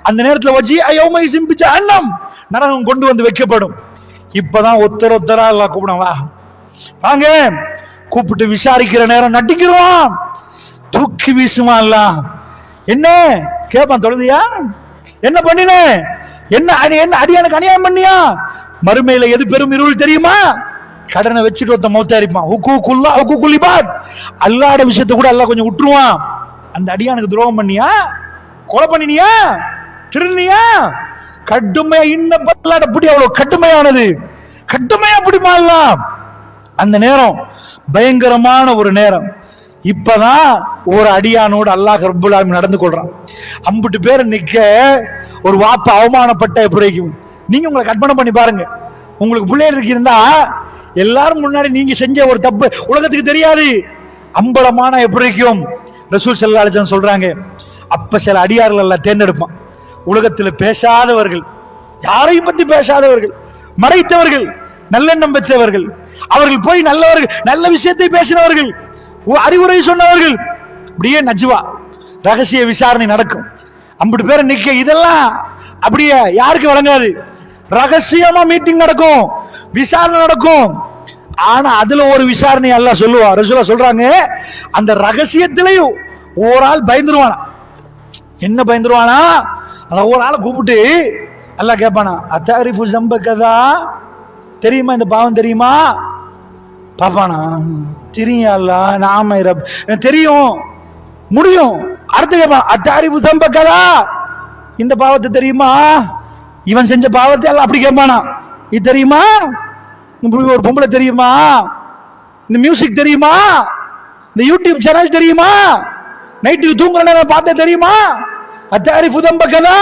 அந்த நேரத்தில் வஜி யௌமைஸின் பிஜஹன்னம், நரகம் கொண்டு வந்து வைக்கப்படும். இப்பதான் ஒத்தரா அல்லாஹ் கூப்பிடுவா, வாங்க கூப்பிட்டு விசாரிக்கிற நேரம் நட்டிக்கிறோம், தூக்கி வீசுமா. என்ன கேட்பான், தொழுதியா, என்ன பண்ணின, என்ன அடியானுக்கு அநியாயம் பண்ணியா? மறுமையில எது பெரும் இருள் தெரியுமா? கடனை வச்சுட்டு ஒருத்த மௌத்தா இருப்பான். அல்லாஹ்வுடைய விஷயத்தை கூட அல்லாஹ் கொஞ்சம் விட்டுருவான். அந்த அடியானுக்கு துரோகம் பண்ணியா, கொலை பண்ணினியா, திருநியா, கடுமையா இன்னும் பிடி அவ்வளவு கடுமையானது, கடுமையா பிடிமா. அந்த நேரம் பயங்கரமான ஒரு நேரம். இப்பதான் ஒரு அடியானோடு அல்லாஹ் ரப்புல் ஆலமீன் நடந்து கொள்றான். 50 பேர் நிக்க ஒரு வாப்ப அவமானப்பட்ட எப்படி இருக்கும்? நீங்க உங்களை கற்பனை பண்ணி பாருங்க. உங்களுக்கு பிள்ளைகள் இருந்தா எல்லாரும் முன்னாடி நீங்க செஞ்ச ஒரு தப்பு உலகத்துக்கு தெரியாது, அம்பலமான எப்படி இருக்கும்? ரசூல் ஸல்லல்லாஹு அலைஹி வஸல்லம் சொல்றாங்க, அப்ப சில அடியார்கள் எல்லாம் தேர்ந்தெடுப்பான். உலகத்துல பேசாதவர்கள், யாரையும் பத்தி பேசாதவர்கள், மறைத்தவர்கள், நல்லெண்ணம் பெற்றவர்கள், அவர்கள் போய் நல்லவர்கள், நல்ல விஷயத்தை பேசினவர்கள், அறிவுரை சொன்னவர்கள், அப்படியே நஜ்வா ரகசிய விசாரணை நடக்கும். 50 பேர் நிக்க, இதெல்லாம் அப்படியே யாருக்கு வழங்காது, ரகசியமா மீட்டிங் நடக்கும், விசாரணை நடக்கும். ஆனா அதுல ஒரு விசாரணை அல்லாஹ் சொல்லுவா. ரசூலுல்லாஹ் சொல்றாங்க, அந்த ரகசியத்திலையும் ஒரு ஆள் பயந்துருவானா. என்ன பயந்துருவானா? அந்த ஒரு ஆளை கூப்பிட்டு அல்லாஹ் கேட்பானா, அத்தாரிஃபு ஜம்பகதா, தெரியுமா இந்த பாவம் தெரியுமா? பாப்பானா, தெரியும் அல்லாஹ், நாம தெரியும், முடியும். அடுத்து கேட்பான், அத்தாரிஃபு ஜம்பகதா, இந்த பாவத்தை தெரியுமா? இவன் செஞ்ச பாவத்தை அல்லாஹ் அப்படி கேட்பானா, இது தெரியுமா? இப்படி ஒரு பொம்பளை தெரியுமா, இந்த மியூசிக் தெரியுமா, இந்த யூடியூப் சேனல் தெரியுமா, நைட்டுக்கு தூங்குற நேரம் பார்த்தா தெரியுமா, அத்தாரி புதம்பக்கதா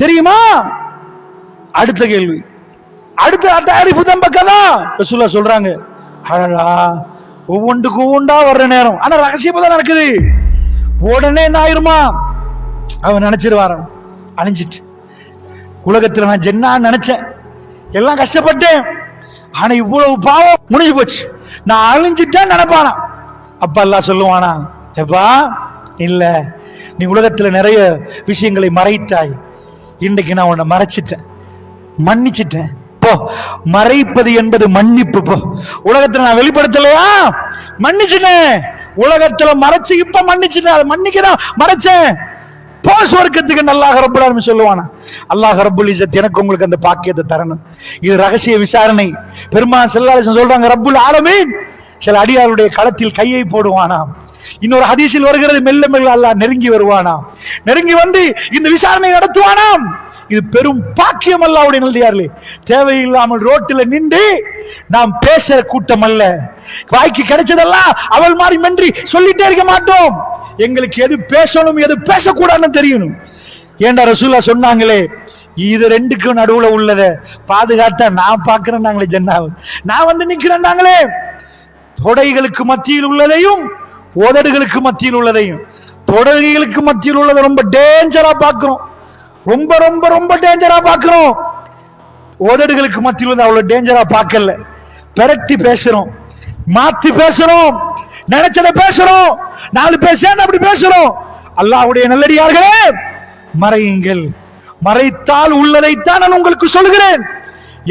தெரியுமா? அடுத்த கேள்வி, அடுத்த அத்தாரி புதம்பக்கதா ரசூலுல்லாஹ் சொல்றாங்க, அடடா ஒவ்வொன்றுக்கும் ஒவ்வொன்றா வர்ற நேரம், ஆனா ரகசியமா தான் நடக்குது. உடனே என்ன ஆயிருமா, அவன் நினைச்சிருவாரான், அழிஞ்சிட்டு உலகத்துல நான் ஜென்னான்னு நினைச்சேன், எல்லாம் கஷ்டப்பட்டேன், ஆனா இவ்வளவு பாவம் முடிஞ்சு போச்சு, நான் அழிஞ்சிட்டேன் நினைப்பானா. அப்ப அல்லாஹ் சொல்லுவானா, எப்பா இல்ல, நீ உலகத்துல நிறைய விஷயங்களை மறைத்தாய், இன்றைக்கு நான் உன்னை மறைச்சிட்டேன், மன்னிச்சிட்டேன். போ, மறைப்பது என்பது மன்னிப்பு. போ, உலகத்துல நான் வெளிப்படுத்தலையா, மன்னிச்சிட்டேன். உலகத்துல மறைச்சு இப்ப மன்னிச்சிட்டேன், அதை மன்னிக்கதான் மறைச்சேன். போ சொர்க்கத்துக்கு அல்லாஹ் ரப்பல் ஆலமீன் சொல்லுவானா. அல்லாஹ் ரப்புல் இஸ்ஸத் எனக்கு உங்களுக்கு அந்த பாக்கியத்தை தரணும். இது ரகசிய விசாரணை. பெருமான் ஸல்லல்லாஹு அலைஹி வஸல்லம் சொல்றாங்க, ரப்புல் ஆலமீன் சில அடியாருடைய களத்தில் கையை போடுவானாம். இன்னொரு ஹதீஸில் வருகிறது, மெல்ல மெல்ல அல்லாஹ் நெருங்கி வருவானாம், நெருங்கி வந்து இந்த விசாரணை நடத்துவானாம். இது பெரும் பாக்கியம் அல்லாஹ்வுடைய நல்லடியார்களே. தேவையில்லாமல் ரோட்டில் நின்று நாம் பேசுற கூட்டம் அல்ல. வாய்க்கு கிடைச்சதெல்லாம் அவள் மாதிரி மென்றி சொல்லிட்டே இருக்க மாட்டோம். எங்களுக்கு எது பேசணும் எது பேசக்கூடாதுன்னு தெரியணும். ஏண்டா ரசூலுல்லாஹ் சொன்னாங்களே, இது ரெண்டுக்கும் நடுவுல உள்ளத பாதுகாத்தா நான் பாக்குறேன் நாங்களே ஜன்னாவை, நான் வந்து நிக்கிறேன் நாங்களே. தொடைகளுக்கு மத்தியில் உள்ளதையும் உதடுகளுக்கு மத்தியில் உள்ளதையும், தொடைகளுக்கு மத்தியில் உள்ளதை ரொம்ப டேஞ்சரா பாக்குறோம், ரொம்ப ரொம்ப ரொம்ப டேஞ்சரா பாக்குறோம். உதடுகளுக்கு மத்தியில் உள்ளது அவ்வளவு டேஞ்சரா பார்க்கல. பெரட்டி பேசுறோம், மாத்தி பேசுறோம், நினைச்சத பேசுறோம், நாலு பேச அப்படி பேசுறோம். அல்லாஹ்வுடைய நல்லடியார்களே, மறையுங்கள். மறைத்தால் உள்ளதைத்தான் நான் உங்களுக்கு சொல்கிறேன்.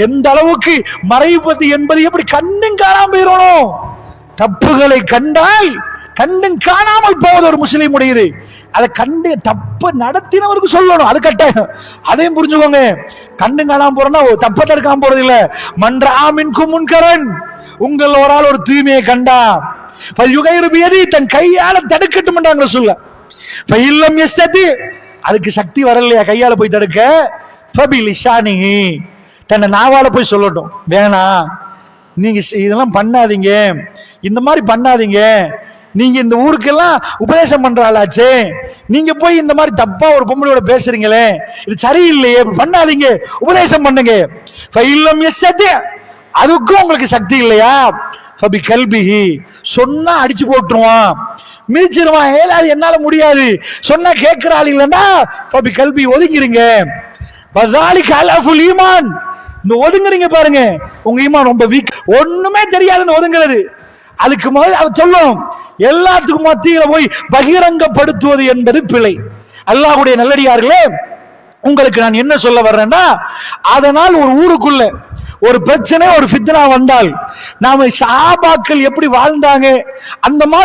எந்த அளவுக்கு மறைப்பது என்பது எப்படி கண்ணும் காணாம போயிடணும். தப்புகளை கண்டால் கண்ணும் காணாமல் போவது ஒரு முஸ்லீம் உடையது. அதை கண்டு தப்ப நடத்தினவருக்கு சொல்லணும், அது கட்டாயம். அதையும் புரிஞ்சுக்கோங்க. கண்ணும் காணாம போறோம்னா தப்ப தடுக்காம போறது இல்ல. மன்ற ஆமின்கும் முன்கரன், உங்கள் ஒரு ஆள் ஒரு தூய்மையை கண்டா தன் கையால தடுக்கட்டும் சொல்ல. அதுக்கு சக்தி வரலையா கையால போய் தடுக்க, தன்னை நாவால போய் சொல்லட்டும், வேணாம் நீங்க இதெல்லாம் பண்ணாதீங்க, இந்த மாதிரி பண்ணாதீங்க, நீங்க இந்த ஊருக்கெல்லாம் உபதேசம் பண்ற ஆளாச்சே, நீங்க போய் இந்த மாதிரி தப்பா ஒரு பொம்பளையோட பேசுறீங்களே, இது சரியில்லையே, பண்ணாதீங்க, உபதேசம் பண்ணுங்க. அதுக்கும் உங்களுக்கு சக்தி இல்லையா, கல்பிஹி சொன்னா அடிச்சு போட்டுருவான், மிதிச்சிருவான், ஏதாவது என்னால முடியாது சொன்னா கேட்கிற ஆள் இல்லைன்னா கல்பி ஒதுங்கிருங்க. ஈமான், இந்த ஒதுங்குறீங்க பாருங்க, உங்க ஈமான் ரொம்ப வீக், ஒண்ணுமே தெரியாதுன்னு ஒதுங்குறது. அதுக்கு முதல்ல அவர் சொல்லும், எல்லாத்துக்கும் மத்தியில போய் பகிரங்கப்படுத்துவது என்பது பிழை. அல்லாஹ்வுடைய நல்லடியார்களே, உங்களுக்கு நான் என்ன சொல்ல வர்றேன்னா, அதனால் ஒரு ஊருக்குள்ள ஒரு பிரச்சனை ஒரு ஃபித்னா வந்தால் நாம சஹாபாக்கள் எப்படி வாழ்ந்தாங்க அந்த மாதிரி